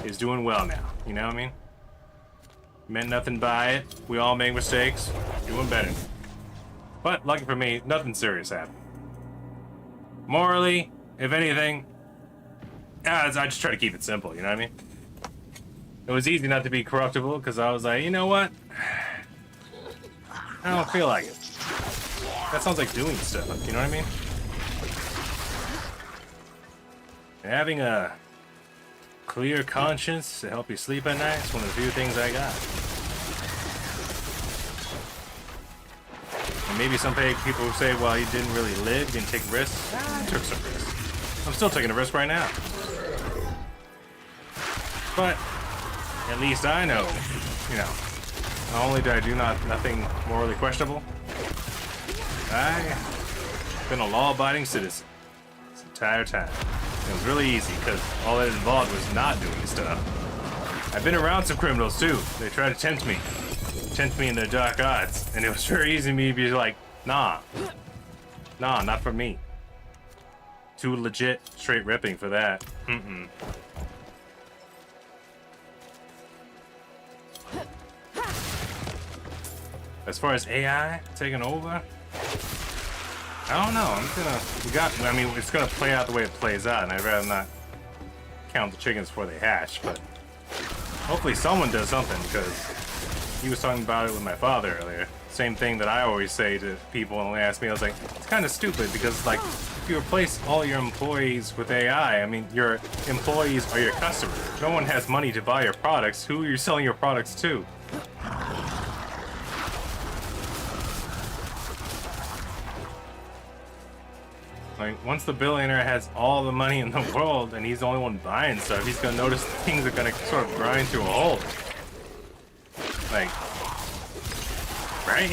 is doing well now. You know what I mean? Meant nothing by it. We all make mistakes. Doing better. But lucky for me, nothing serious happened. Morally, if anything, I just try to keep it simple. You know what I mean? It was easy not to be corruptible because I was like, you know what? I don't feel like it. That sounds like doing stuff. You know what I mean? And having a clear conscience to help you sleep at night is one of the few things I got. And maybe some people who say, well, you didn't really live, you didn't take risks. I took some risks. I'm still taking a risk right now. But at least I know, you know, not only did I do nothing morally questionable, I've been a law-abiding citizen this entire time. It was really easy because all that involved was not doing stuff. I've been around some criminals too. They tried to tempt me in their dark arts, and it was very easy for me to be like, nah, not for me. Too legit, straight ripping for that. As far as AI taking over, I don't know. I mean, it's gonna play out the way it plays out, and I'd rather not count the chickens before they hatch, but hopefully someone does something, because he was talking about it with my father earlier. Same thing that I always say to people when they ask me. I was like, it's kind of stupid, because like, if you replace all your employees with AI, I mean, your employees are your customers. No one has money to buy your products. Who are you selling your products to? Like, once the billionaire has all the money in the world and he's the only one buying stuff, he's gonna notice things are gonna sort of grind to a halt. Like, right?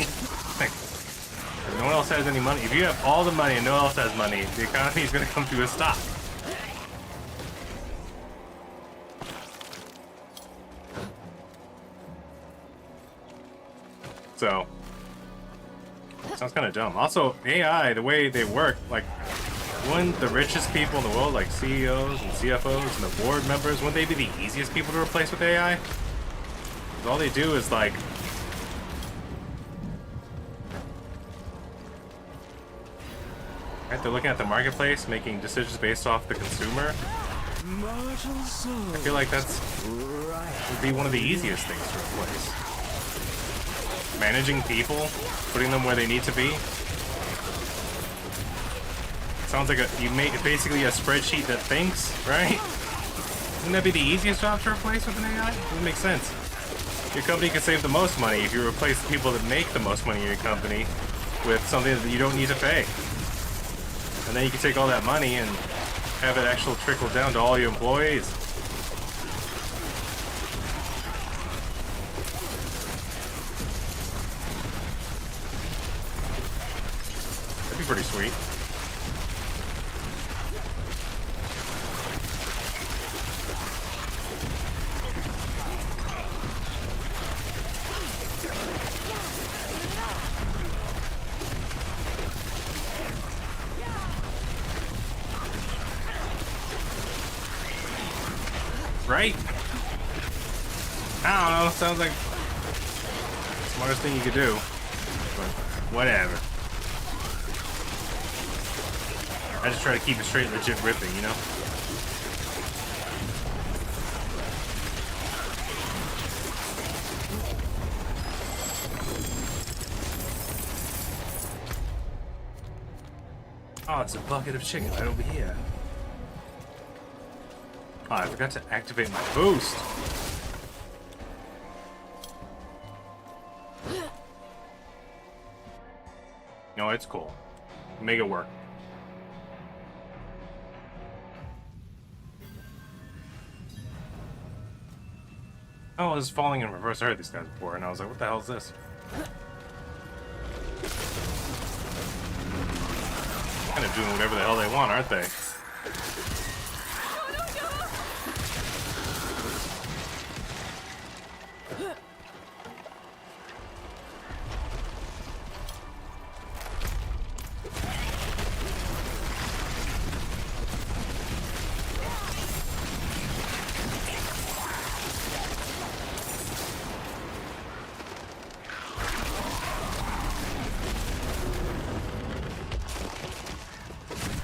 Like, if no one else has any money, if you have all the money and no one else has money, the economy is gonna come to a stop. So, sounds kind of dumb. Also, AI, the way they work, like, wouldn't the richest people in the world, like CEOs and CFOs and the board members, wouldn't they be the easiest people to replace with AI? 'Cause all they do is like, right, they're looking at the marketplace, making decisions based off the consumer. I feel like would be one of the easiest things to replace. Managing people, putting them where they need to be. Sounds like you make basically a spreadsheet that thinks, right? Wouldn't that be the easiest job to replace with an AI? It would make sense. Your company can save the most money if you replace the people that make the most money in your company with something that you don't need to pay. And then you can take all that money and have it actually trickle down to all your employees. pretty sweet. Right? I don't know, sounds like the smartest thing you could do. But whatever. I just try to keep it straight, legit ripping, you know? Oh, it's a bucket of chicken right over here. Oh, I forgot to activate my boost. No, it's cool. Make it work. Oh, I was falling in reverse. I heard these guys before, and I was like, what the hell is this? Kind of doing whatever the hell they want, aren't they?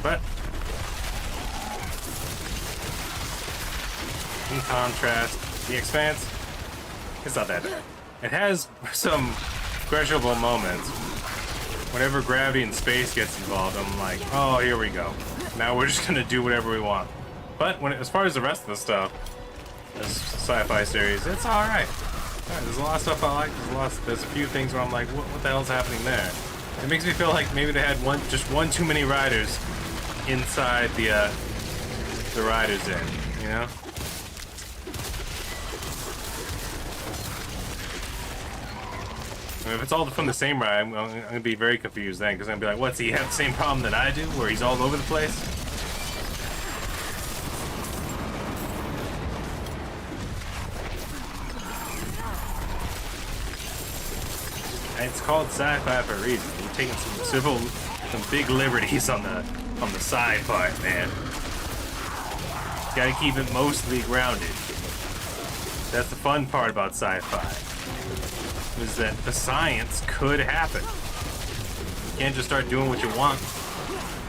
But in contrast, The Expanse, it's not that bad. It has some questionable moments. Whenever gravity and space gets involved, I'm like, oh, here we go. Now we're just gonna do whatever we want. But as far as the rest of the stuff, this sci-fi series, it's all right. There's a lot of stuff I like. There's a few things where I'm like, what the hell's happening there? It makes me feel like maybe they had just one too many riders inside the Riders Inn, you know? I mean, if it's all from the same ride, I'm gonna be very confused then, because I'm gonna be like, what's he have the same problem that I do, where he's all over the place? It's called sci-fi for a reason. You're taking some big liberties on the sci part, man. Gotta keep it mostly grounded. That's the fun part about sci-fi, is that the science could happen. You can't just start doing what you want,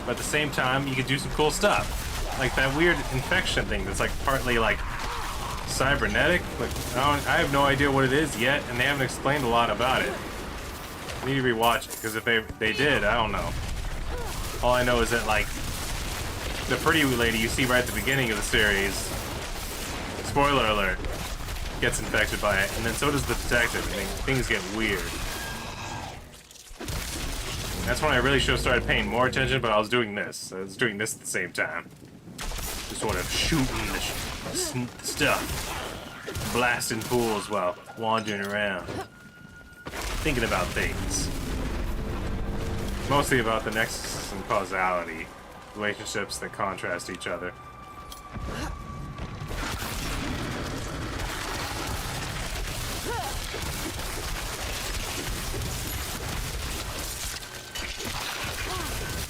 but at the same time, you can do some cool stuff. Like that weird infection thing that's like partly like cybernetic, but I have no idea what it is yet, and they haven't explained a lot about it. I need to rewatch it, because if they did, I don't know. All I know is that, like, the pretty lady you see right at the beginning of the series, spoiler alert, gets infected by it, and then so does the detective, and things get weird. That's when I really should have started paying more attention, but I was doing this. I was doing this at the same time. Just sort of shooting the stuff. Blasting fools while wandering around. Thinking about things. Mostly about the nexus and causality. Relationships that contrast each other.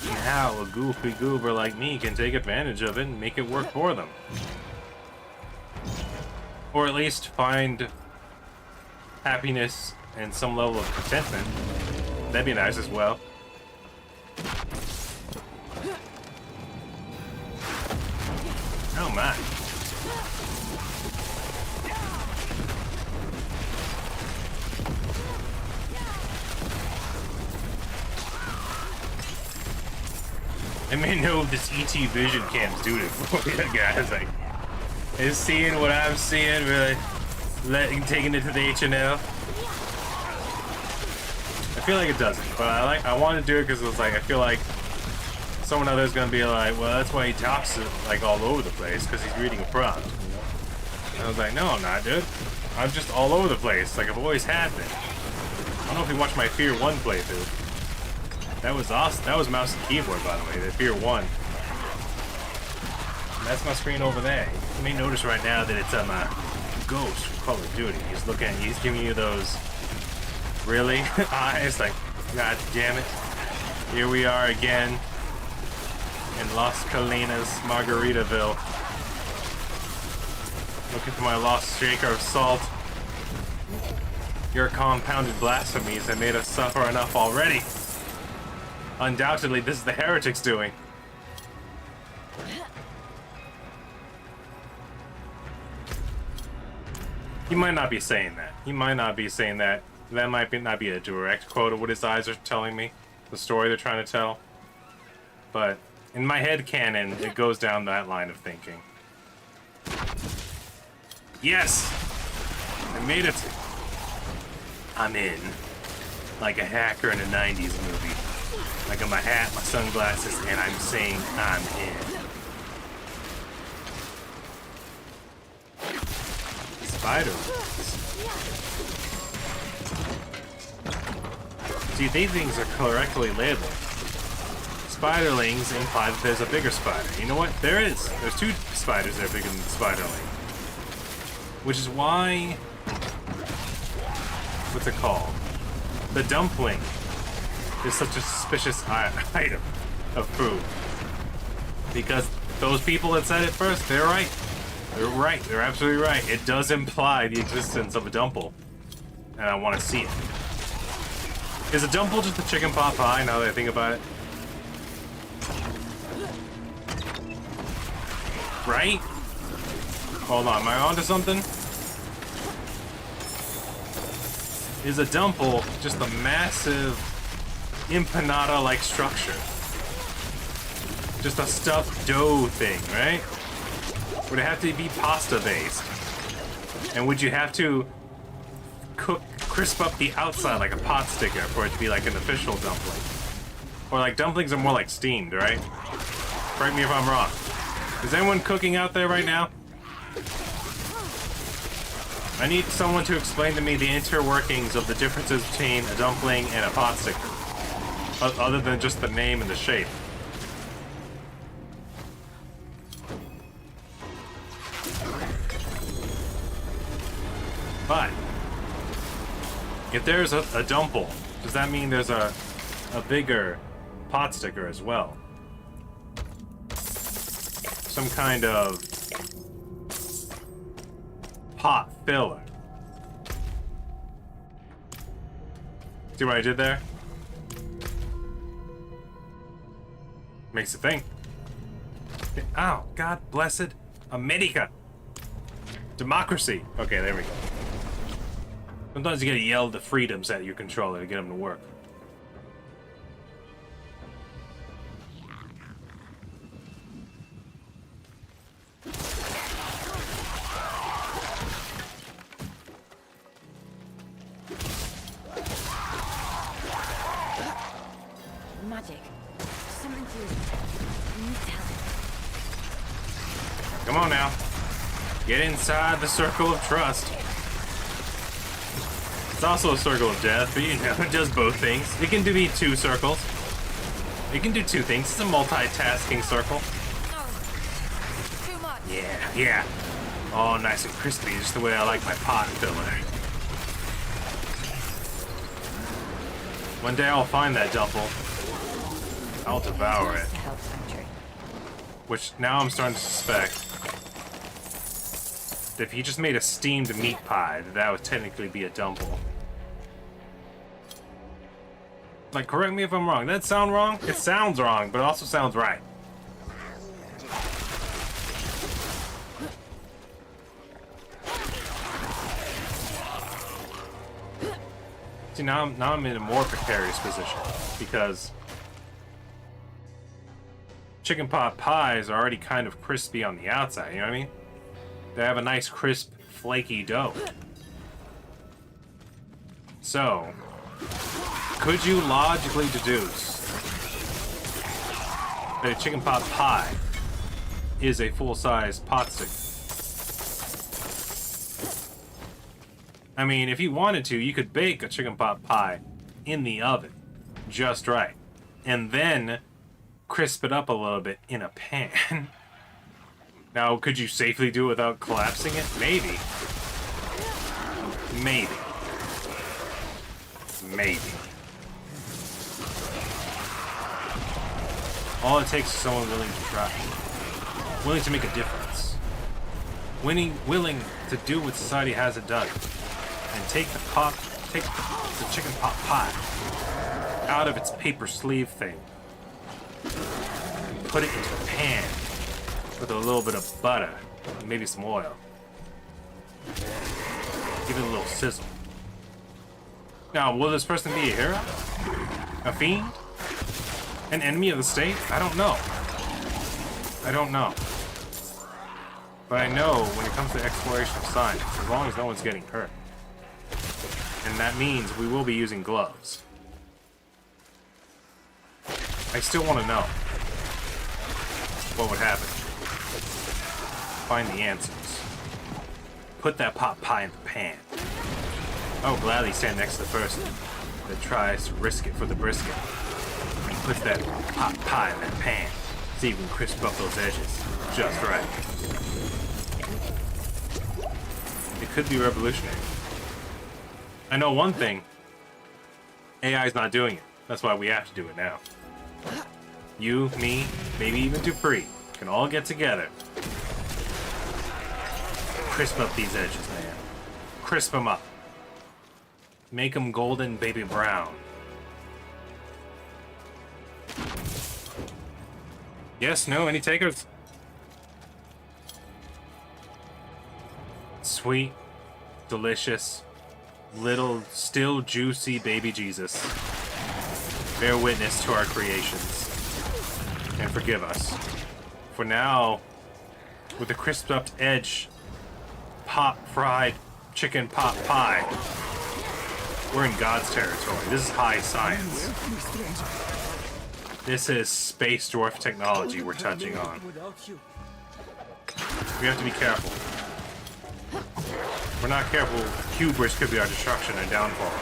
Now a goofy goober like me can take advantage of it and make it work for them. Or at least find happiness and some level of contentment. That'd be nice as well. Oh my. I may know this ET vision cam's doing it for you guys. Like, is seeing what I'm seeing really taking it to the HNL? I feel like it doesn't, but I want to do it because it's like I feel like someone out there's gonna be like, well, that's why he talks like all over the place, because he's reading a prompt. You know? And I was like, no, I'm not, dude. I'm just all over the place, like I've always had been. I don't know if you watched my Fear 1 playthrough. That was awesome. That was mouse and keyboard, by the way. The Fear 1. And that's my screen over there. You may notice right now that it's my Ghost from Call of Duty. He's looking at you. He's giving you those really eyes like, God damn it. Here we are again in Las Colinas, Margaritaville. Looking for my lost shaker of salt. Your compounded blasphemies have made us suffer enough already. Undoubtedly, this is the heretics doing. He might not be saying that. He might not be saying that. That might not be a direct quote of what his eyes are telling me. The story they're trying to tell. But in my head canon, it goes down that line of thinking. Yes! I made it! I'm in. Like a hacker in a 90s movie. I got my hat, my sunglasses, and I'm saying I'm in. Spider. See, these things are correctly labeled. Spiderlings imply that there's a bigger spider. You know what? There is. There's two spiders that are bigger than the spiderling. Which is why... What's it called? The dumpling is such a suspicious item of food. Because those people that said it first, they're right. They're right. They're absolutely right. It does imply the existence of a dumple. And I want to see it. Is a dumple just a chicken pot pie now that I think about it? Right? Hold on, am I onto something? Is a dumple just a massive empanada-like structure? Just a stuffed dough thing, right? Would it have to be pasta-based? And would you have to crisp up the outside like a pot sticker for it to be like an official dumpling? Or like dumplings are more like steamed, right? Correct me if I'm wrong. Is anyone cooking out there right now? I need someone to explain to me the interworkings of the differences between a dumpling and a pot sticker. Other than just the name and the shape. But if there's a dumple, does that mean there's a bigger pot sticker as well? Some kind of pot filler. See what I did there? Makes a thing. Ow, God blessed America. Democracy. Okay, there we go. Sometimes you gotta yell the freedoms at your controller to get them to work. Magic. Something to new talent. Come on now. Get inside the circle of trust. It's also a circle of death, but you know, it does both things. It can be two circles. It can do two things. It's a multitasking circle. No. Too much. Yeah. Oh, nice and crispy, just the way I like my pot filler. One day I'll find that dumple. I'll devour it. The health sanctuary. Which now I'm starting to suspect that if you just made a steamed meat pie, that would technically be a dumple. Like, correct me if I'm wrong. Does that sound wrong? It sounds wrong, but it also sounds right. See, now I'm in a more precarious position because chicken pot pies are already kind of crispy on the outside, you know what I mean? They have a nice crisp, flaky dough. So, could you logically deduce that a chicken pot pie is a full-size pot stick? I mean, if you wanted to, you could bake a chicken pot pie in the oven just right. and then crisp it up a little bit in a pan. Now, could you safely do it without collapsing it? Maybe. Maybe. Maybe. All it takes is someone willing to try. Willing to make a difference. Willing to do what society hasn't done. And take the chicken pot pie out of its paper sleeve thing. And put it into a pan with a little bit of butter and maybe some oil. Give it a little sizzle. Now, will this person be a hero? A fiend? An enemy of the state? I don't know. I don't know. But I know when it comes to exploration of science, as long as no one's getting hurt. And that means we will be using gloves. I still want to know what would happen. Find the answers. Put that pot pie in the pan. I will gladly stand next to the person that tries to risk it for the brisket. And puts that pot pie in that pan. See if we can crisp up those edges just right. It could be revolutionary. I know one thing. AI's not doing it. That's why we have to do it now. You, me, maybe even Dupree can all get together. Crisp up these edges, man. Crisp them up. Make them golden baby brown. Yes, no, any takers? Sweet, delicious, little, still juicy baby Jesus. Bear witness to our creations. And forgive us. For now, with the crisped up edge, pot fried chicken pot pie, we're in God's territory. This is high science. This is space dwarf technology we're touching on. We have to be careful. If we're not careful, hubris could be our destruction and downfall.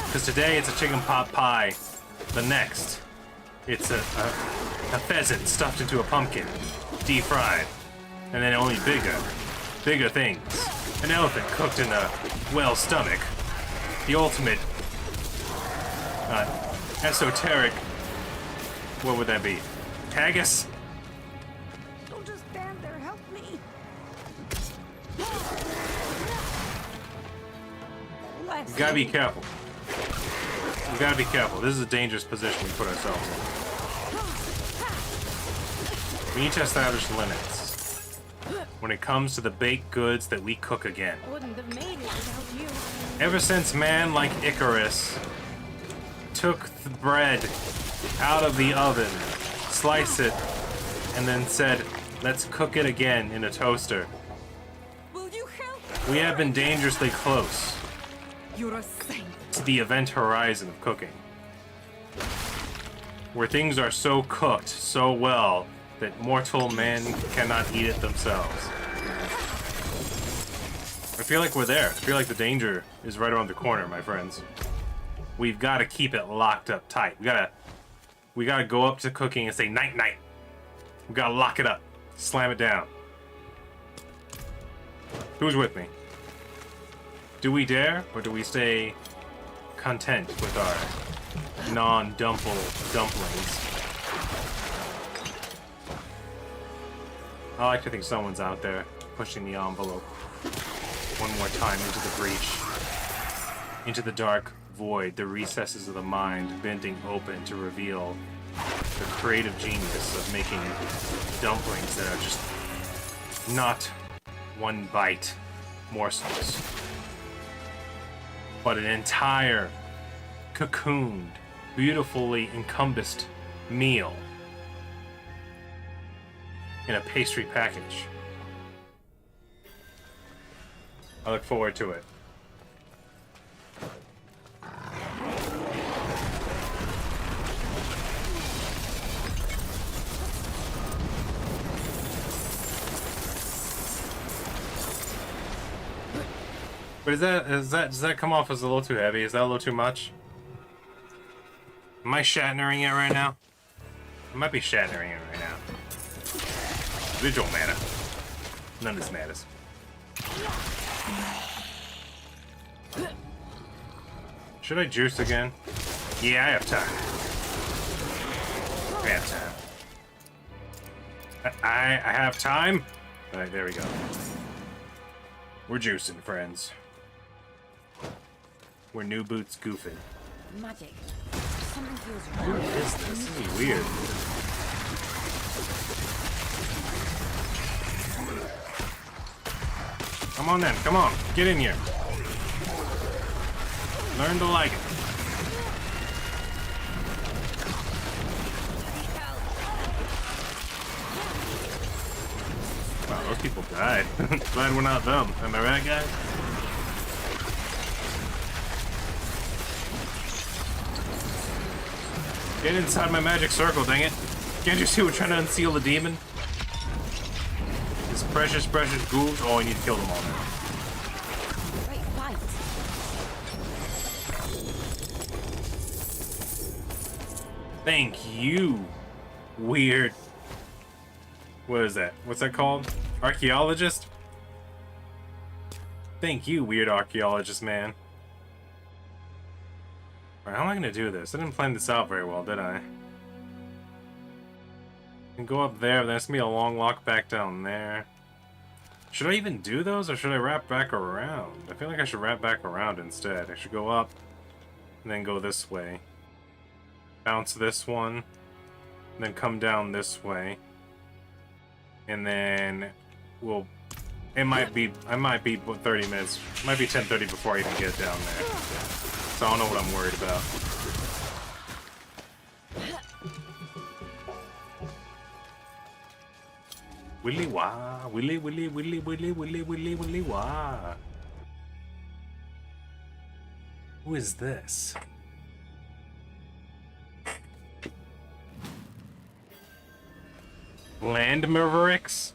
Because today it's a chicken pot pie. The next, it's a pheasant stuffed into a pumpkin, deep fried, and then only bigger things. An elephant cooked in a whale's stomach. The ultimate esoteric. What would that be? Haggis? Don't just stand there, help me. You gotta be careful. You gotta be careful. This is a dangerous position we put ourselves in. We need to establish limits when it comes to the baked goods that we cook again. I wouldn't have made it without you. Ever since man like Icarus took the bread out of the oven, sliced it, and then said, let's cook it again in a toaster. Will you help? We have been dangerously close You're a saint. to the event horizon of cooking. Where things are so cooked so well that mortal men cannot eat it themselves. I feel like we're there. I feel like the danger is right around the corner, my friends. We've got to keep it locked up tight. We gotta go up to cooking and say night night. We gotta lock it up. Slam it down. Who's with me? Do we dare, or do we stay content with our non-dumple dumplings? I like to think someone's out there pushing the envelope one more time into the breach, into the dark void, the recesses of the mind bending open to reveal the creative genius of making dumplings that are just not one bite morsels, but an entire cocooned, beautifully encompassed meal in a pastry package. I look forward to it. But does that come off as a little too heavy? Is that a little too much? Am I Shatnering it right now? I might be Shatnering it right now. Vigil mana. None of this matters. Should I juice again? Yeah, I have time. I have time. I have time? Alright, there we go. We're juicing, friends. We're new boots goofing. Magic. Something feels wrong. What is this? This is weird. Come on then, come on. Get in here. Learn to like it. Wow, those people died. Glad we're not them. Am I right, guys? Get inside my magic circle, dang it. Can't you see we're trying to unseal the demon? These precious, precious ghouls. Oh, I need to kill them all now. Great fight. Thank you, weird. What is that? What's that called? Archaeologist? Thank you, weird archaeologist man. Alright, how am I gonna do this? I didn't plan this out very well, did I? I can go up there, there's gonna be a long walk back down there. Should I even do those, or should I wrap back around? I feel like I should wrap back around instead. I should go up, and then go this way. Bounce this one, and then come down this way. And then we'll... I might be 30 minutes. It might be 10:30 before I even get down there. So I don't know what I'm worried about. Willy wah, willy willy willy willy willy willy willy wah. Who is this? Land Mavericks?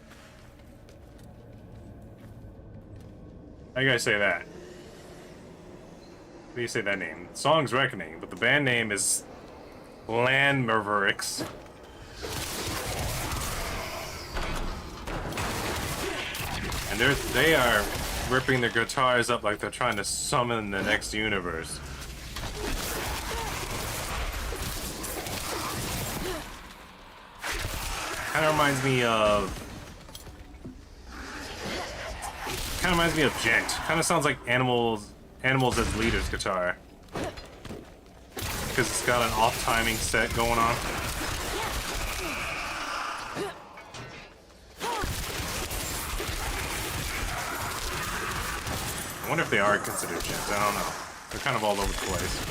How you guys say that? How do you say that name? The song's Reckoning, but the band name is Land Mavericks. And they are ripping their guitars up like they're trying to summon the next universe. Kind of reminds me of Gent. Kind of sounds like Animals as Leader's guitar. Because it's got an off timing set going on. I wonder if they are considered Gent. I don't know. They're kind of all over the place.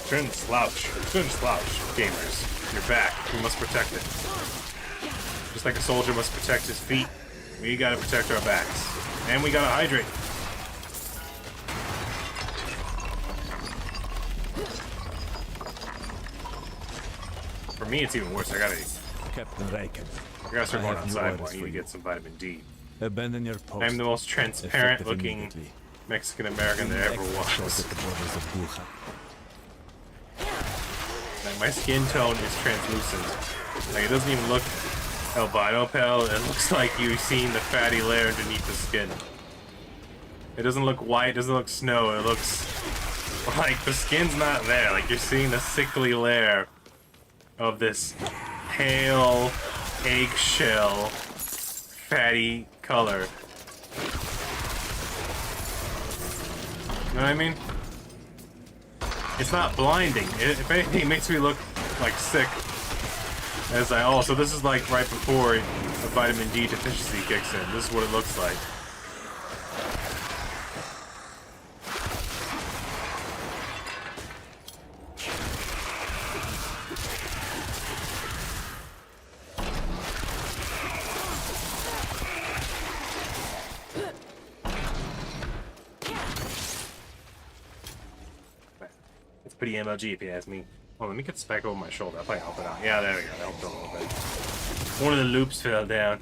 Shouldn't slouch, gamers. You're back. We must protect it. Just like a soldier must protect his feet, we gotta protect our backs. And we gotta hydrate. For me, it's even worse. I gotta Captain Raken. start going outside more. I need to get some vitamin D. Abandon your post. I'm the most transparent looking Mexican American there ever was. At the borders of Bulja. Like, my skin tone is translucent. Like, it doesn't even look albino pale. It looks like you've seen the fatty layer underneath the skin. It doesn't look white, it doesn't look snow. It looks like the skin's not there. Like, you're seeing the sickly layer of this pale, eggshell, fatty color. You know what I mean? It's not blinding. If anything, it makes me look like sick. As so this is like right before the vitamin D deficiency kicks in. This is what it looks like. Pretty MLG if you ask me. Oh, let me get Spec over my shoulder. I'll probably help it out. Yeah, there we go. That helped a little bit. One of the loops fell down.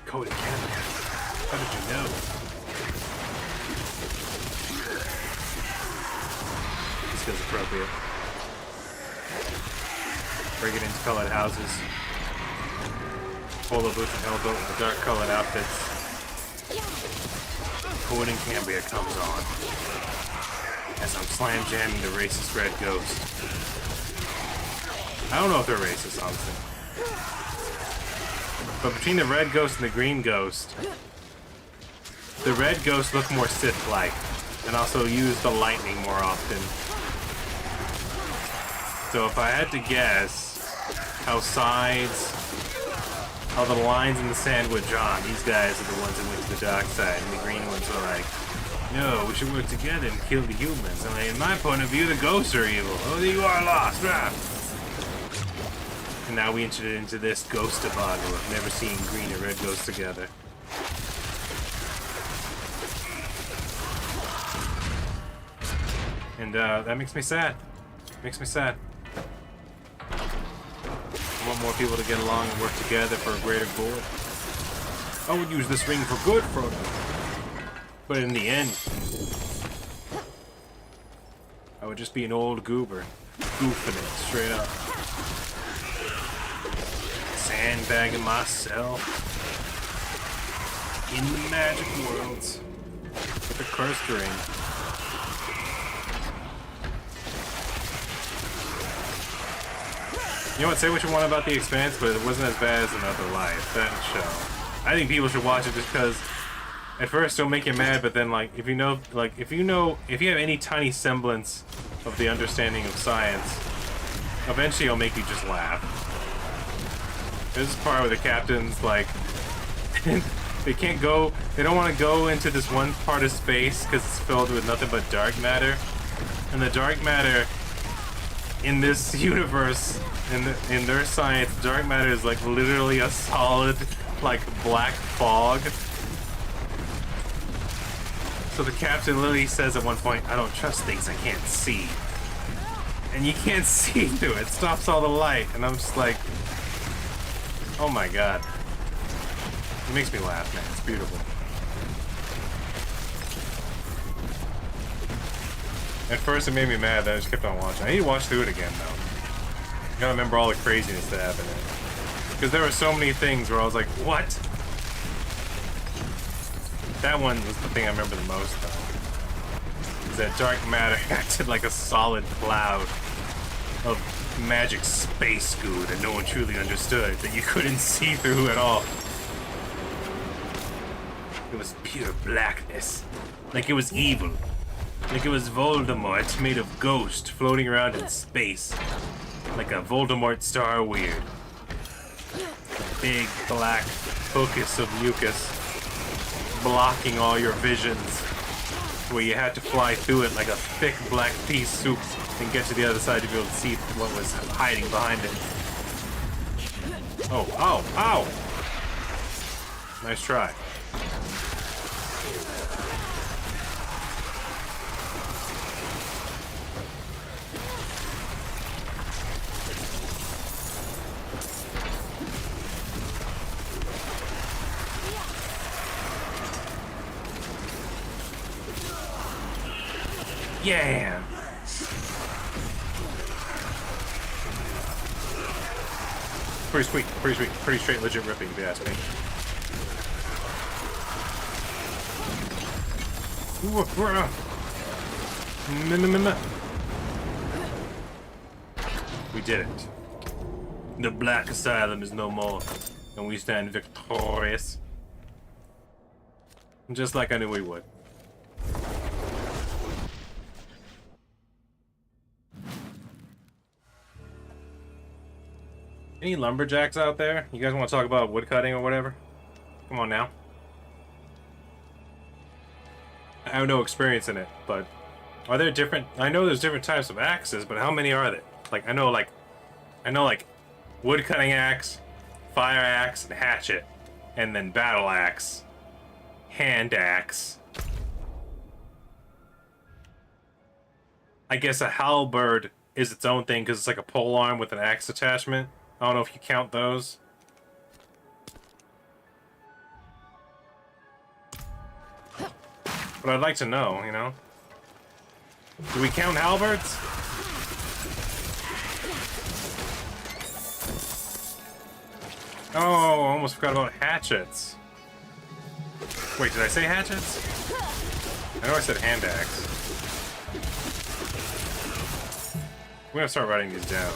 Cody Canada. How did you know? This feels appropriate. Breaking into colored houses. Polo boots and hellboat with the dark colored outfits. Cohen and Cambria comes on. As I'm slam jamming the racist Red Ghost. I don't know if they're racist, honestly. But between the Red Ghost and the Green Ghost, the Red Ghost look more Sith-like, and also use the lightning more often. So if I had to guess how the lines in the sand were drawn, these guys are the ones that went to the dark side, and the green ones were like, no, we should work together and kill the humans. And like, in my point of view, the ghosts are evil. Oh, you are lost. Ah. And now we entered into this ghost debacle of never seeing green and red ghosts together. And that makes me sad. Makes me sad. I want more people to get along and work together for a greater good. I would use this ring for good, Frodo. But in the end, I would just be an old goober, goofing it straight up. Sandbagging myself in the magic worlds with a cursed ring. You know what? Say what you want about The Expanse, but it wasn't as bad as Another Life. That show. I think people should watch it just because at first it'll make you mad, but then if you have any tiny semblance of the understanding of science, eventually it'll make you just laugh. There's this part where the captain's like, they don't want to go into this one part of space because it's filled with nothing but dark matter. And the dark matter in this universe, in their science, dark matter is like literally a solid, like, black fog. So the captain literally says at one point, I don't trust things I can't see. And you can't see through it. It stops all the light. And I'm just like, oh my god. It makes me laugh, man. It's beautiful. At first it made me mad that I just kept on watching. I need to watch through it again, though. You gotta remember all the craziness that happened in it. Because there were so many things where I was like, what? That one was the thing I remember the most, though. Is that dark matter acted like a solid cloud of magic space goo that no one truly understood, that you couldn't see through at all. It was pure blackness. Like it was evil. Like it was Voldemort made of ghost floating around in space. Like a Voldemort Star Weird. Big black focus of mucus blocking all your visions, where you had to fly through it like a thick black pea soup and get to the other side to be able to see what was hiding behind it. Oh, ow, ow! Nice try. Yeah. Pretty sweet, pretty straight, legit ripping, if you ask me. We did it. The Black Asylum is no more, and we stand victorious. Just like I knew we would. Any lumberjacks out there? You guys want to talk about woodcutting or whatever? Come on now. I have no experience in it, but are there different? I know there's different types of axes, but how many are there? Like I know like woodcutting axe, fire axe, and hatchet. and then battle axe, hand axe. I guess a halberd is its own thing because it's like a pole arm with an axe attachment. I don't know if you count those. But I'd like to know, you know? Do we count halberds? Oh, I almost forgot about hatchets. Wait, did I say hatchets? I know I said hand axe. We're gonna start writing these down.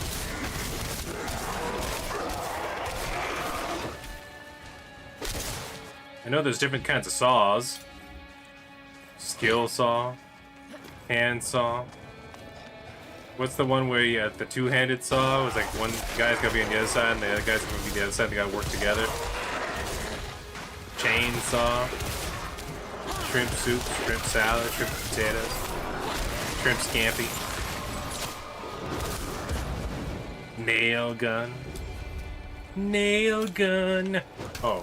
I know there's different kinds of saws. Skill saw, hand saw. What's the one where you have the two-handed saw? It was like one guy's gotta be on the other side and the other guy's gonna be the other side. They gotta work together. Chainsaw, shrimp soup, shrimp salad, shrimp potatoes, shrimp scampi, nail gun, nail gun. Oh!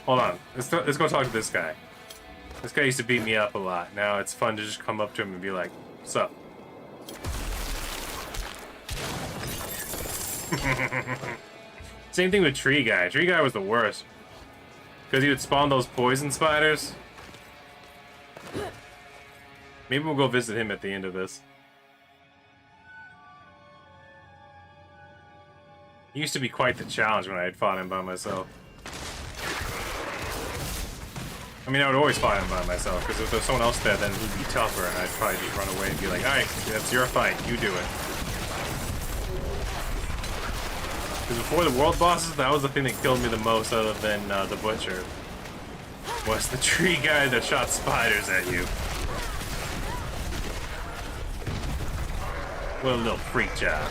Hold on. Let's go talk to this guy. This guy used to beat me up a lot. Now it's fun to just come up to him and be like, "What's up?" Same thing with Tree Guy. Tree Guy was the worst. Because he would spawn those poison spiders. Maybe we'll go visit him at the end of this. He used to be quite the challenge when I had fought him by myself. I mean, I would always fight him by myself, because if there's someone else there, then he'd be tougher, and I'd probably just run away and be like, "Alright, that's your fight, you do it." Because before the world bosses, that was the thing that killed me the most, other than the Butcher. Was the tree guy that shot spiders at you. What a little freak job.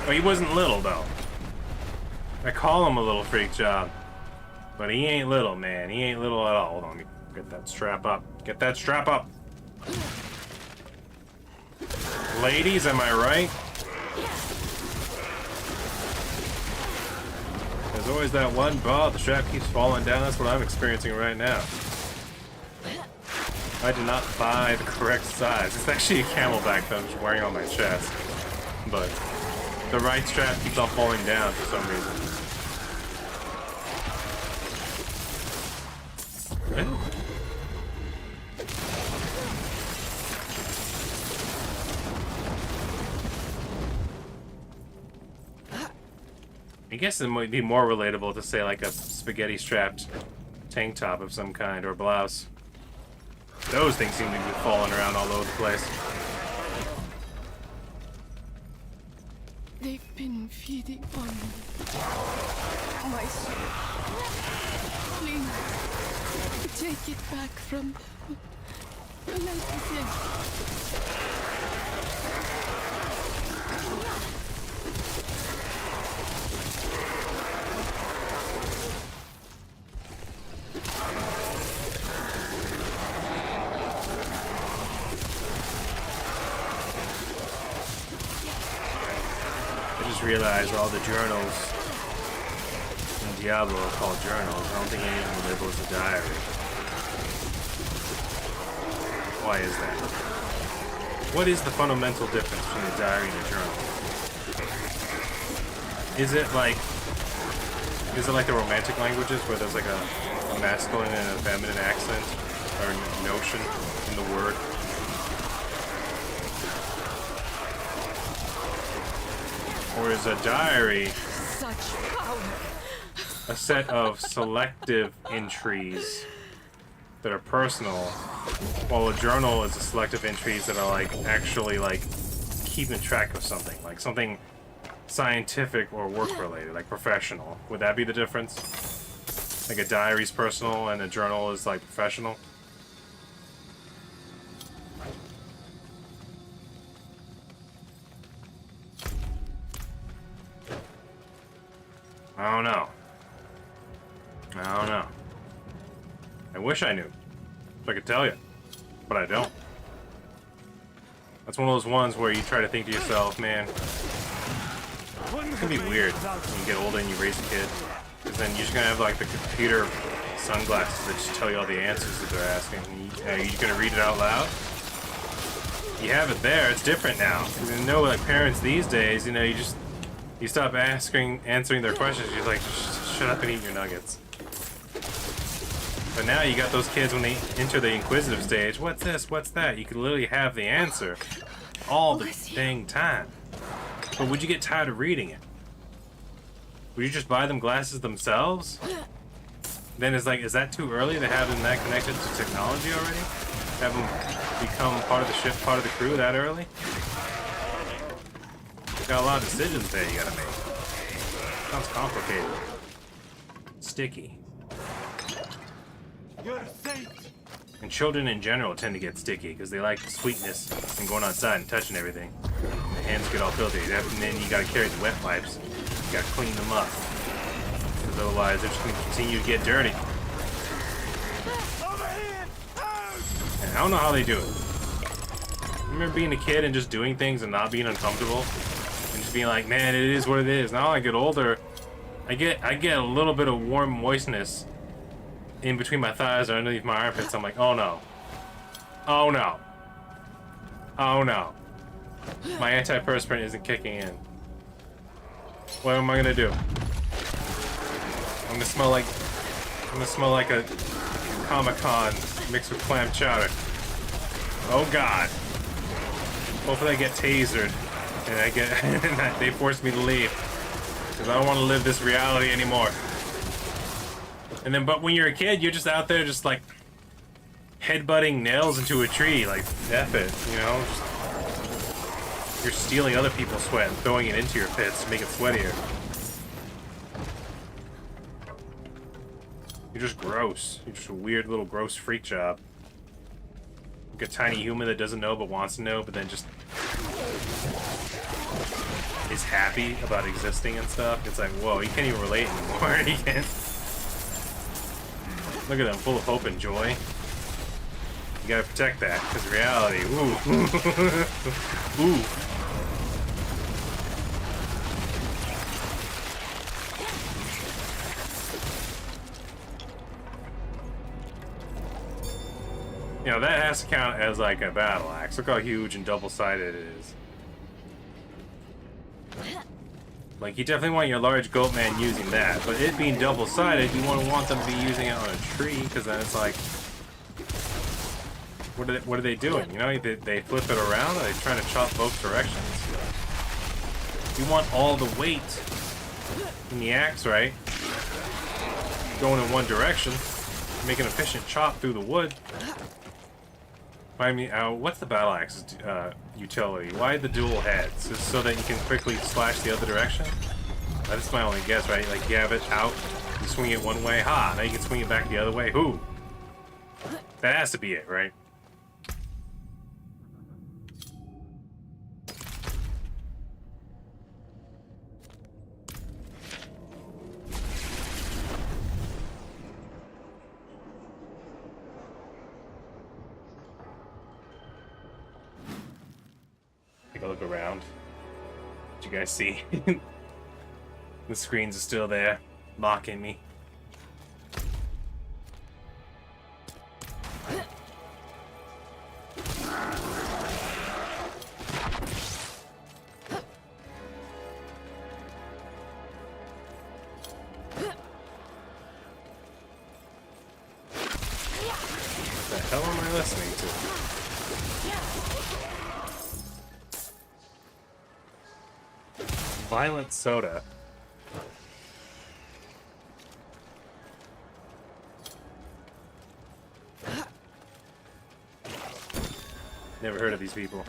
Well, he wasn't little, though. I call him a little freak job. But he ain't little, man. He ain't little at all. Hold on, let me get that strap up. Get that strap up! Ladies, am I right? There's always that one ball. The strap keeps falling down. That's what I'm experiencing right now. I did not buy the correct size. It's actually a camelback that I'm just wearing on my chest. But the right strap keeps on falling down for some reason. I guess it might be more relatable to say like a spaghetti strapped tank top of some kind or blouse. Those things seem to be falling around all over the place. They've been feeding on my soul. Please, take it back from them. Let it in. Realize all the journals in Diablo are called journals. I don't think any of them label as a diary. Why is that? What is the fundamental difference between a diary and a journal? Is it like the romantic languages where there's like a masculine and a feminine accent or notion in the word? Or is a diary a set of selective entries that are personal, while a journal is a selective entries that are like actually like keeping track of something, like something scientific or work related, like professional? Would that be the difference? Like a diary is personal and a journal is like professional? I don't know. I wish I knew. If I could tell you. But I don't. That's one of those ones where you try to think to yourself, man, it's gonna be weird when you get older and you raise a kid. Because Because then you're just gonna have like the computer sunglasses that just tell you all the answers that they're asking. Are you gonna read it out loud? You have it there. It's different now. You know, like parents these days, you know, you stop answering their questions. You're like, shut up and eat your nuggets. But now you got those kids when they enter the inquisitive stage. What's this? What's that? You can literally have the answer all the dang time. But would you get tired of reading it? Would you just buy them glasses themselves? Then it's like, is that too early to have them that connected to technology already? Have them become part of the ship, part of the crew that early? Got a lot of decisions there you gotta make. Sounds complicated. Sticky. You're safe. And children in general tend to get sticky because they like the sweetness and going outside and touching everything. And the hands get all filthy. And then you gotta carry the wet wipes. You gotta clean them up. Because otherwise they're just gonna continue to get dirty. And I don't know how they do it. I remember being a kid and just doing things and not being uncomfortable. And just being like, man, it is what it is. Now I get older, I get a little bit of warm moistness in between my thighs or underneath my armpits. I'm like, oh no. Oh no. Oh no. My antiperspirant isn't kicking in. What am I gonna do? I'm gonna smell like a Comic-Con mixed with clam chowder. Oh god. Hopefully I get tasered and they force me to leave. Because I don't want to live this reality anymore. And then, but when you're a kid, you're just out there just like headbutting nails into a tree, like, F it, you know? You're stealing other people's sweat and throwing it into your pits to make it sweatier. You're just gross. You're just a weird little gross freak job. Like a tiny human that doesn't know but wants to know, but then just is happy about existing and stuff. It's like, whoa, you can't even relate anymore. You can't. Look at them, full of hope and joy. You gotta protect that, because reality, ooh. Ooh. You know, that has to count as like a battle axe. Look how huge and double-sided it is. Like, you definitely want your large goat man using that, but it being double-sided, you want them to be using it on a tree, because then it's like, what are they doing? You know, they flip it around, or are they trying to chop both directions? You want all the weight in the axe, right? Going in one direction, make an efficient chop through the wood. I mean, what's the battle axe's utility? Why the dual heads? Just so that you can quickly slash the other direction? That's my only guess, right? Like, you have it out, you swing it one way, ha! Now you can swing it back the other way, whoo! That has to be it, right? Take a look around. Did you guys see? The screens are still there, mocking me. What the hell am I listening to? Violent soda. Never heard of these people.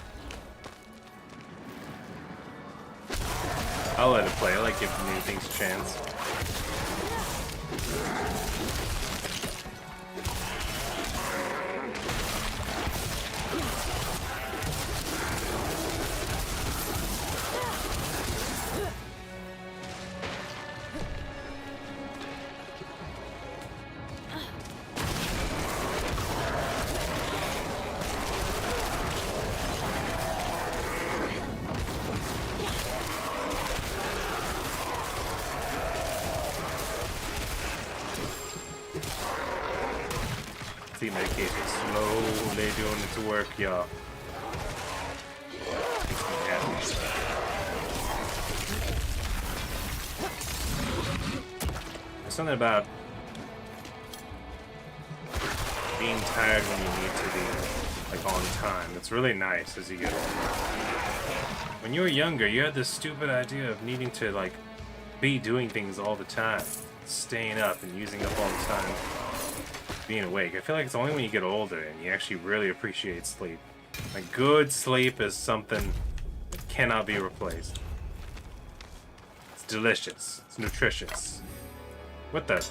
I'll let it play. I like giving new things a chance. Sleep medication slowly doing its work, y'all. There's something about being tired when you need to be, like, on time. It's really nice as you get older. When you were younger, you had this stupid idea of needing to, like, be doing things all the time. Staying up and using up all the time being awake. I feel like it's only when you get older and you actually really appreciate sleep. Like, good sleep is something that cannot be replaced. It's delicious. It's nutritious. What the?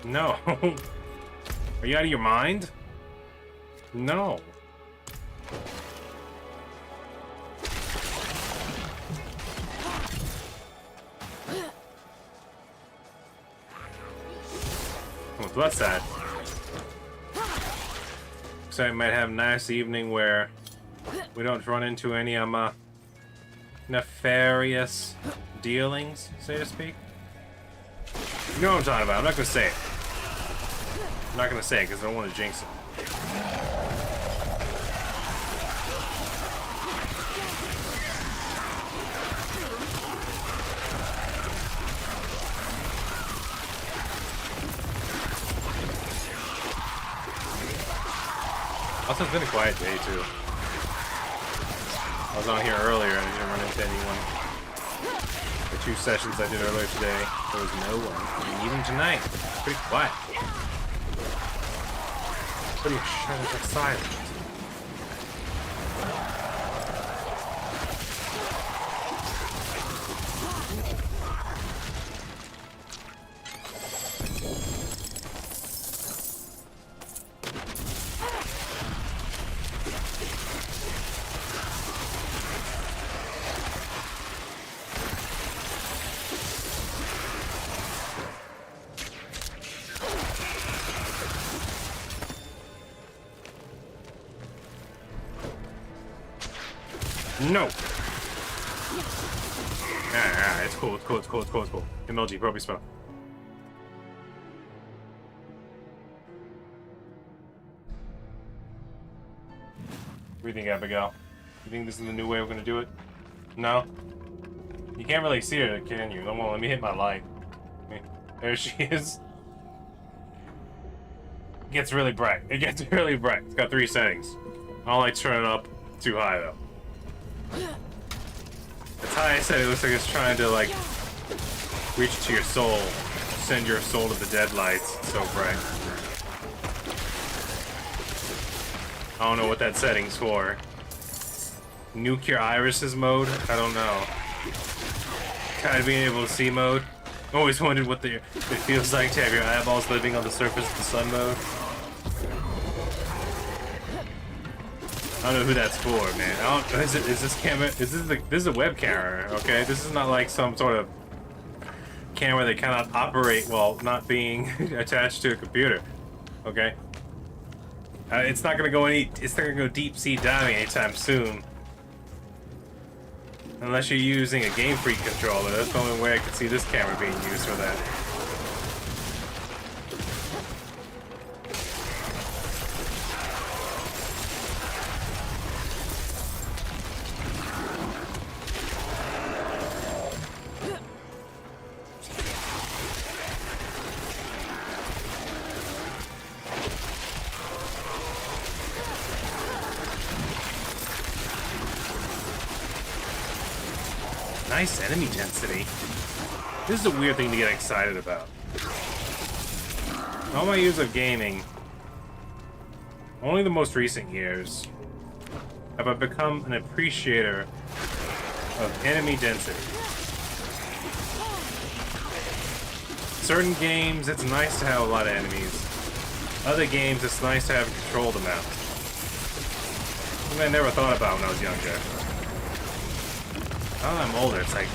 No. Are you out of your mind? No. Well, what's that? So I might have a nice evening where we don't run into any nefarious dealings, so to speak. You know what I'm talking about. I'm not gonna say it. I'm not gonna say it because I don't want to jinx it. Also, it's been a quiet day, too. I was on here earlier and I didn't run into anyone. The 2 sessions I did earlier today, there was no one. And even tonight, it's pretty quiet. Pretty silent. No! Ah, it's cool, it's cool, it's cool, it's cool, it's cool. MLG, probably spell. What do you think, Abigail? You think this is the new way we're gonna do it? No? You can't really see her, can you? Come on, let me hit my light. There she is. It gets really bright. It gets really bright. It's got 3 settings. I don't like turn it up too high, though. That's how I said it looks like it's trying to, like, reach to your soul. Send your soul to the deadlights. It's so bright. I don't know what that setting's for. Nuke irises mode? I don't know. Kind of being able to see mode. Always wondered what it feels like to have your eyeballs living on the surface of the sun mode. I don't know who that's for, man. I don't. Is this camera? This is a web camera, okay? This is not like some sort of camera that cannot operate while not being attached to a computer, okay? It's not gonna go It's not gonna go deep sea diving anytime soon, unless you're using a Game Freak controller. That's the only way I could see this camera being used for that. Nice enemy density. This is a weird thing to get excited about. All my years of gaming, only the most recent years, have I become an appreciator of enemy density. Certain games, it's nice to have a lot of enemies. Other games, it's nice to have a controlled amount. Something I never thought about when I was younger. Now that I'm older, it's like,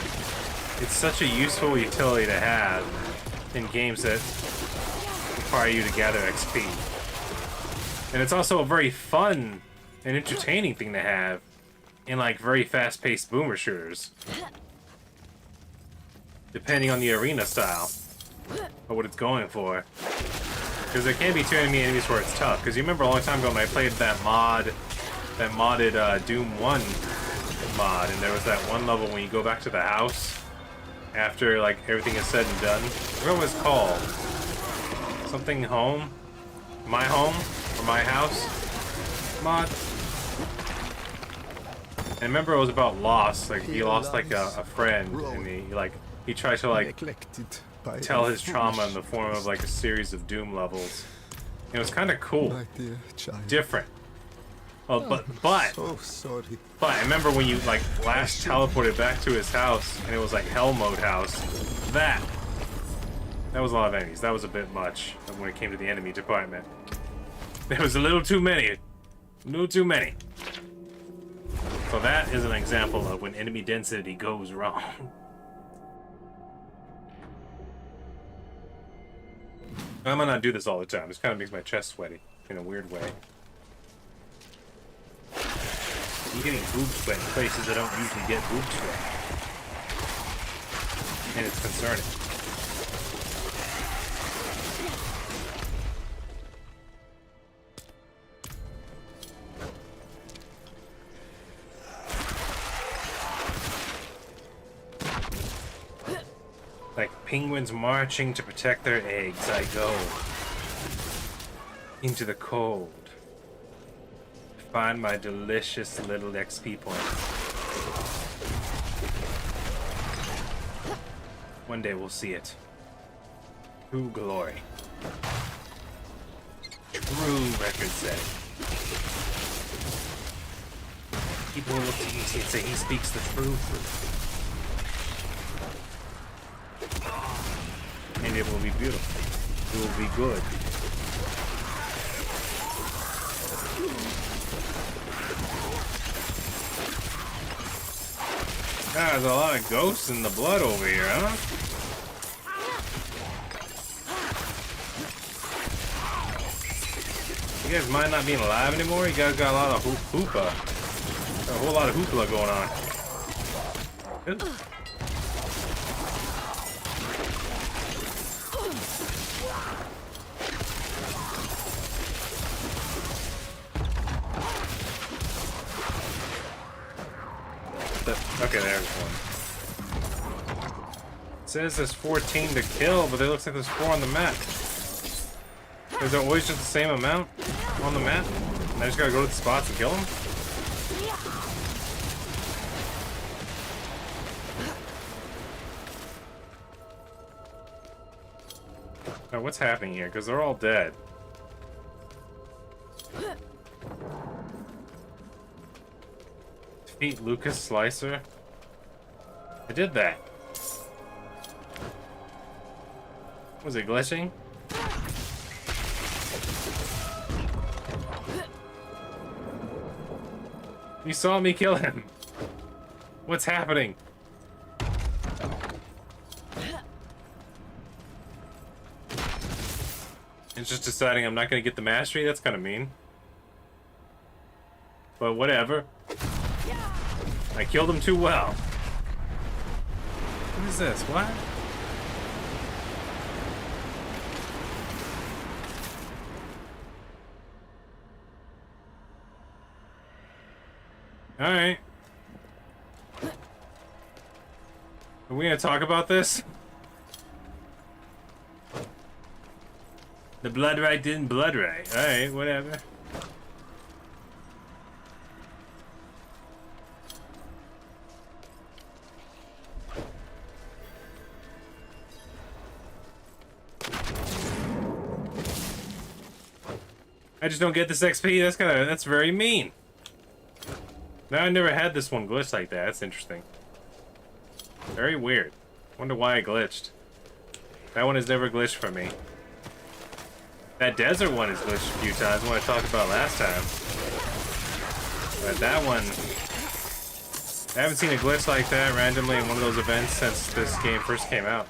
it's such a useful utility to have in games that require you to gather XP. And it's also a very fun and entertaining thing to have in, like, very fast-paced boomer shooters. Depending on the arena style or what it's going for. Because there can't be too many enemies where it's tough. Because you remember a long time ago when I played that modded Doom 1 mod, and there was that one level when you go back to the house after like everything is said and done. I forgot what it's called. Something home? My home? Or my house? Mod? And remember it was about loss, like he lost like a friend, and he tried to like tell his trauma in the form of like a series of Doom levels. And it was kind of cool, My dear child. different. Oh, but So sorry. I remember when you like last teleported back to his house, and it was like Hell Mode house. That was a lot of enemies. That was a bit much when it came to the enemy department. There was a little too many. A little too many. So that is an example of when enemy density goes wrong. I might not do this all the time. This kind of makes my chest sweaty in a weird way. I'm getting boob sweat in places I don't usually get boob sweat. And it's concerning. Like penguins marching to protect their eggs, I go into the cold. Find my delicious little XP points. One day we'll see it. True glory. True record setting. People will look to Easy and say he speaks the truth. And it will be beautiful. It will be good. Ah, there's a lot of ghosts in the blood over here, huh? You guys mind not being alive anymore? You guys got a lot of hoopa. Got a whole lot of hoopla going on. Good. Okay, there's one. It says there's 14 to kill, but it looks like there's 4 on the map. Is there always just the same amount on the map? And I just gotta go to the spots and kill them? Now, what's happening here? Because they're all dead. Defeat Lucas Slicer. I did that. Was it glitching? You saw me kill him. What's happening? It's just deciding I'm not gonna get the mastery? That's kind of mean. But whatever. I killed him too well. What is this? What? Alright. Are we gonna talk about this? The blood right didn't blood right. Alright, whatever. I just don't get this XP. That's very mean. Now I never had this one glitch like that. That's interesting. Very weird. Wonder why I glitched. That one has never glitched for me. That desert one has glitched a few times, what I talked about last time. But that one, I haven't seen a glitch like that randomly in one of those events since this game first came out.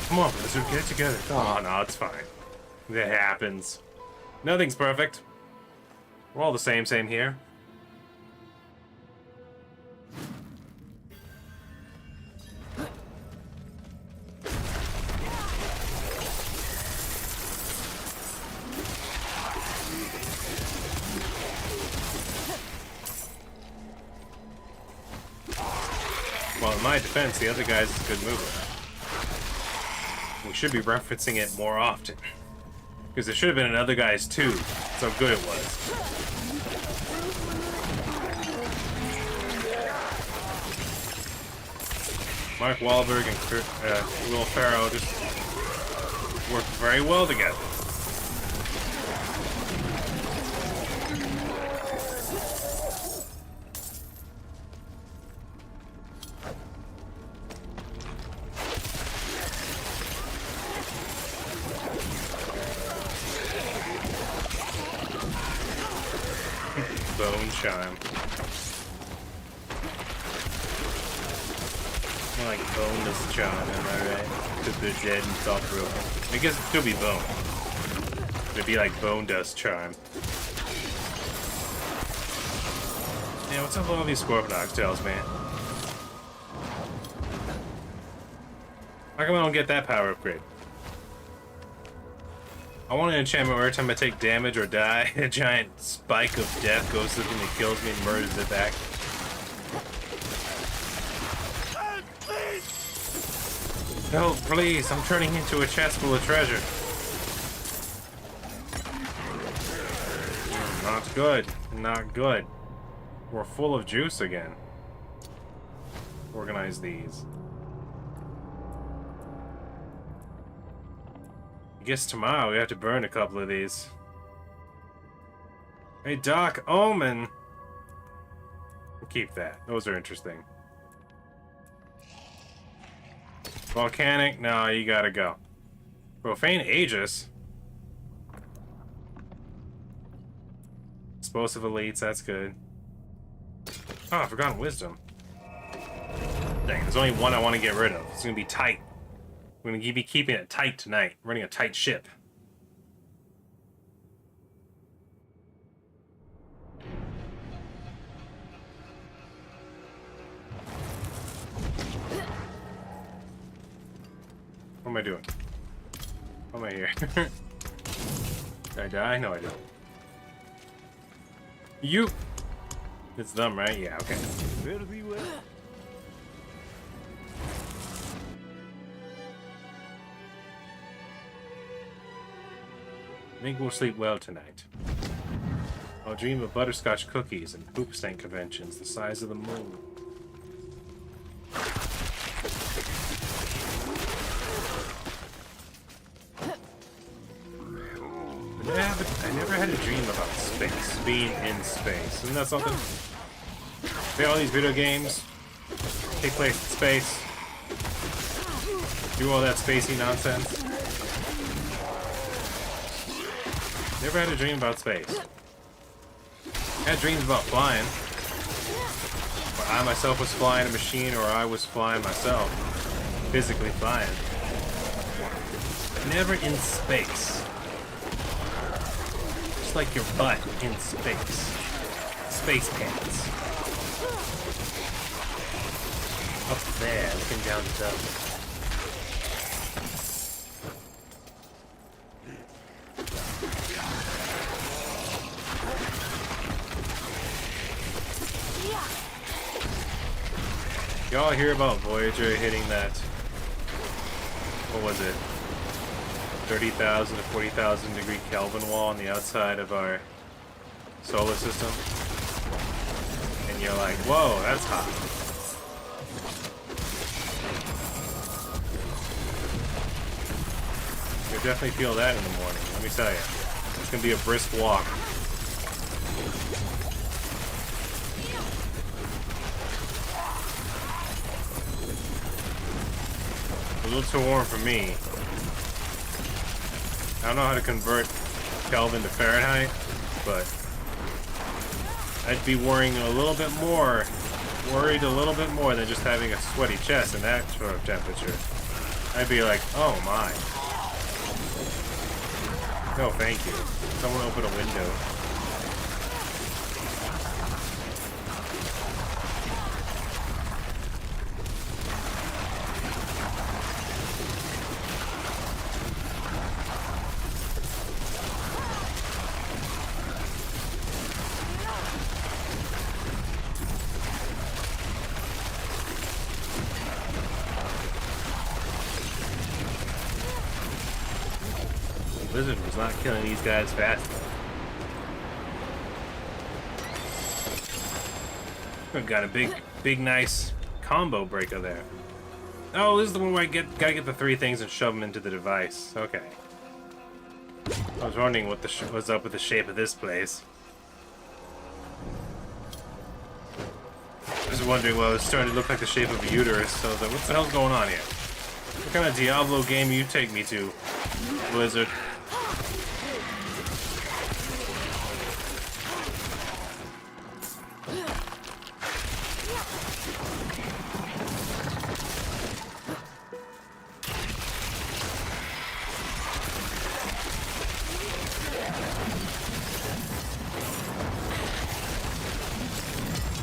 Come on, Blizzard, get it together. Oh, no, it's fine. It happens. Nothing's perfect. We're all the same here. Well, in my defense, the other guy's a good mover. We should be referencing it more often. Because there should have been another guy's too. That's how good it was. Mark Wahlberg and Will Ferrell just worked very well together. Bone chime. More like boneless chime, am I right? Because they're dead and it's all broken. I guess it could be bone. It'd be like bone dust chime. Yeah, what's up with all these Scorpion Oxtails, man? How come I don't get that power upgrade? I want an enchantment where every time I take damage or die, a giant spike of death goes through me and kills me and murders it back. No, please, I'm turning into a chest full of treasure. Not good. Not good. We're full of juice again. Organize these. I guess tomorrow we have to burn a couple of these. Hey, Doc Omen. We'll keep that. Those are interesting. Volcanic? No, you gotta go. Profane Aegis. Explosive Elites, that's good. Oh, Forgotten Wisdom. Dang, there's only one I want to get rid of. It's gonna be tight. We're gonna be keeping it tight tonight. Running a tight ship. What am I doing? Why am I here? Did I die? No, I don't. You! It's them, right? Yeah, okay. I think we'll sleep well tonight. I'll dream of butterscotch cookies and poop stank conventions the size of the moon. I never had a dream about space, being in space. Isn't that something? See, all these video games take place in space, do all that spacey nonsense. Never had a dream about space. I had dreams about flying. Where I myself was flying a machine or I was flying myself. Physically flying. But never in space. Just like your butt in space. Space pants. Up there, looking down the dump. Y'all hear about Voyager hitting that, what was it, 30,000 to 40,000 degree Kelvin wall on the outside of our solar system? And you're like, whoa, that's hot. You'll definitely feel that in the morning, let me tell you. It's going to be a brisk walk. A little too warm for me. I don't know how to convert Kelvin to Fahrenheit, but I'd be worrying a little bit more, worried a little bit more than just having a sweaty chest in that sort of temperature. I'd be like, oh my. No, thank you. Someone open a window. Blizzard was not killing these guys fast enough. We've got a big, nice combo breaker there. Oh, this is the one where I gotta get the 3 things and shove them into the device. Okay. I was wondering what what's up with the shape of this place. I was wondering, well, it was starting to look like the shape of a uterus, so I was like, what the hell's going on here? What kind of Diablo game you take me to, Blizzard?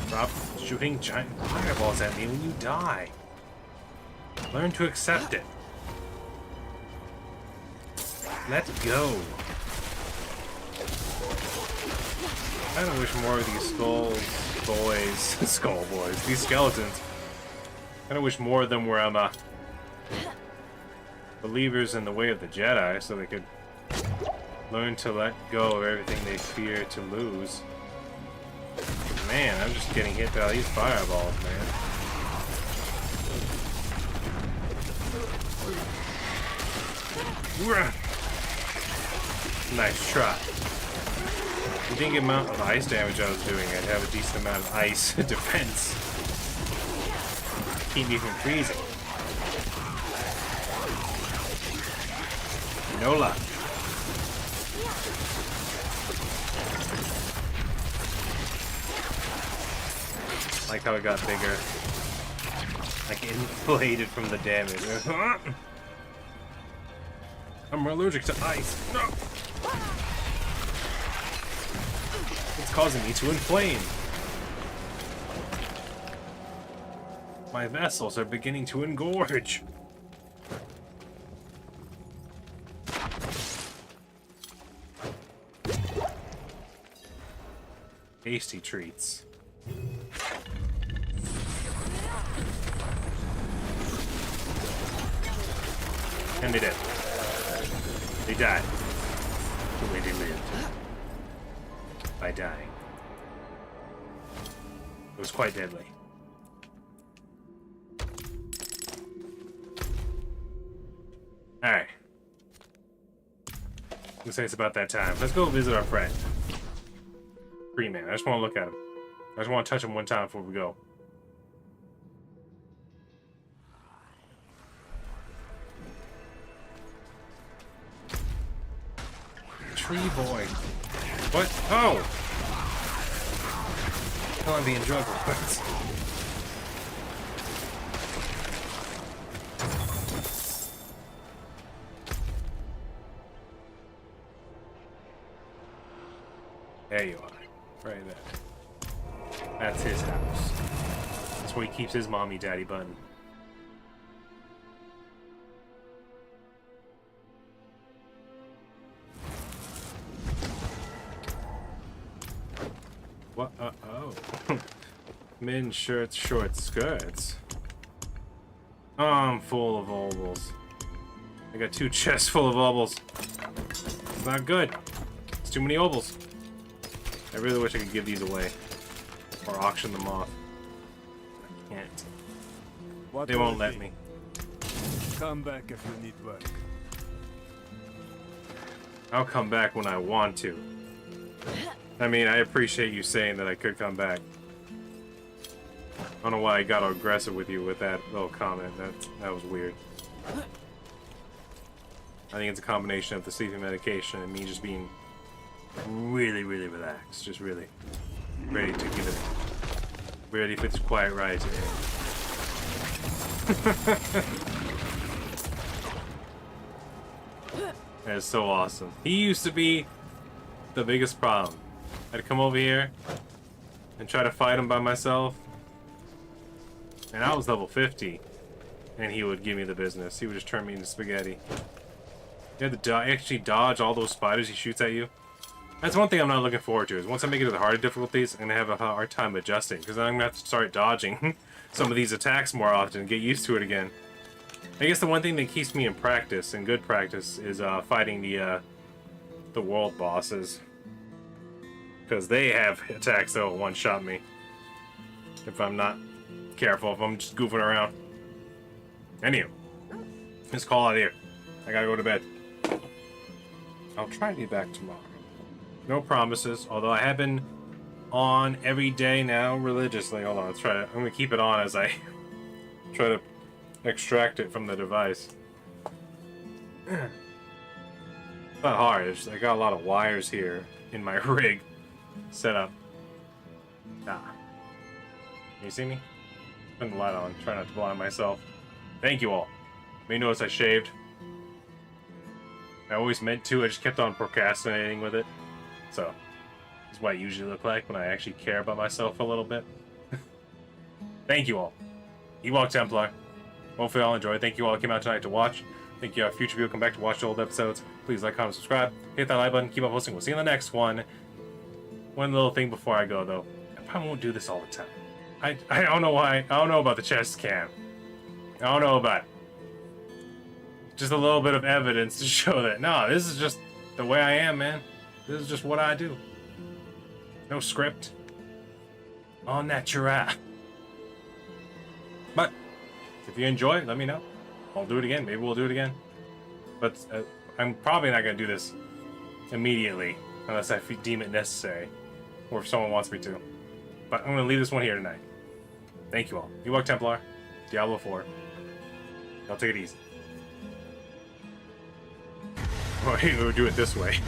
Stop shooting giant fireballs at me when you die. Learn to accept it. Let go. I kinda wish more of these skull boys, these skeletons. I kinda wish more of them were believers in the way of the Jedi, so they could learn to let go of everything they fear to lose. Man, I'm just getting hit by all these fireballs, man. Nice try. If you didn't get the amount of ice damage I was doing, I'd have a decent amount of ice defense. Keep me from freezing. No luck. Like how it got bigger. Like inflated from the damage. I'm allergic to ice. No! It's causing me to inflame. My vessels are beginning to engorge. Tasty treats. And they did. They died. The way they lived. By dying. It was quite deadly. Alright. Looks like it's about that time. Let's go visit our friend. Freeman. I just want to look at him. I just want to touch him one time before we go. Tree boy. What? Oh! Hell, I'm being drugged with. There you are. Right there. That's his house. That's where he keeps his mommy daddy bun. What? Oh. Men's shirts, short skirts. Oh, I'm full of obols. I got 2 chests full of obols. It's not good. It's too many obols. I really wish I could give these away. Or auction them off. I can't. They won't let me. Come back if you need work. I'll come back when I want to. I mean, I appreciate you saying that I could come back. I don't know why I got aggressive with you with that little comment. That was weird. I think it's a combination of the sleeping medication and me just being really, really relaxed. Just really ready to give it. Ready for this quiet ride today. That is so awesome. He used to be the biggest problem. I'd come over here and try to fight him by myself. And I was level 50. And he would give me the business. He would just turn me into spaghetti. You have to actually dodge all those spiders he shoots at you. That's one thing I'm not looking forward to, is once I make it to the harder difficulties, I'm going to have a hard time adjusting. Because then I'm going to have to start dodging some of these attacks more often and get used to it again. I guess the one thing that keeps me in practice, in good practice, is fighting the the world bosses. Because they have attacks that will one-shot me. If I'm not careful, if I'm just goofing around. Anywho, let's call it here. I gotta go to bed. I'll try to be back tomorrow. No promises, although I have been on every day now religiously. Hold on, I'm gonna keep it on as I try to extract it from the device. It's not hard, it's just, I got a lot of wires here in my rig set up. Can you see me? Turn the light on, try not to blind myself. Thank you all. You may notice I shaved. I always meant to, I just kept on procrastinating with it. So, this is what I usually look like when I actually care about myself a little bit. Thank you all. Ewok Templar. Hopefully y'all enjoyed. Thank you all that came out tonight to watch. Thank you all future people come back to watch the old episodes. Please like, comment, subscribe. Hit that like button. Keep on posting. We'll see you in the next one. One little thing before I go, though. I probably won't do this all the time. I don't know why. I don't know about the chest cam. I don't know about it. Just a little bit of evidence to show that, no, this is just the way I am, man. This is just what I do. No script. All natural. But if you enjoy it, let me know. I'll do it again. Maybe we'll do it again. But I'm probably not going to do this immediately unless I deem it necessary or if someone wants me to. But I'm going to leave this one here tonight. Thank you all. Ewok Templar, Diablo 4. Y'all take it easy. Or we'll do it this way.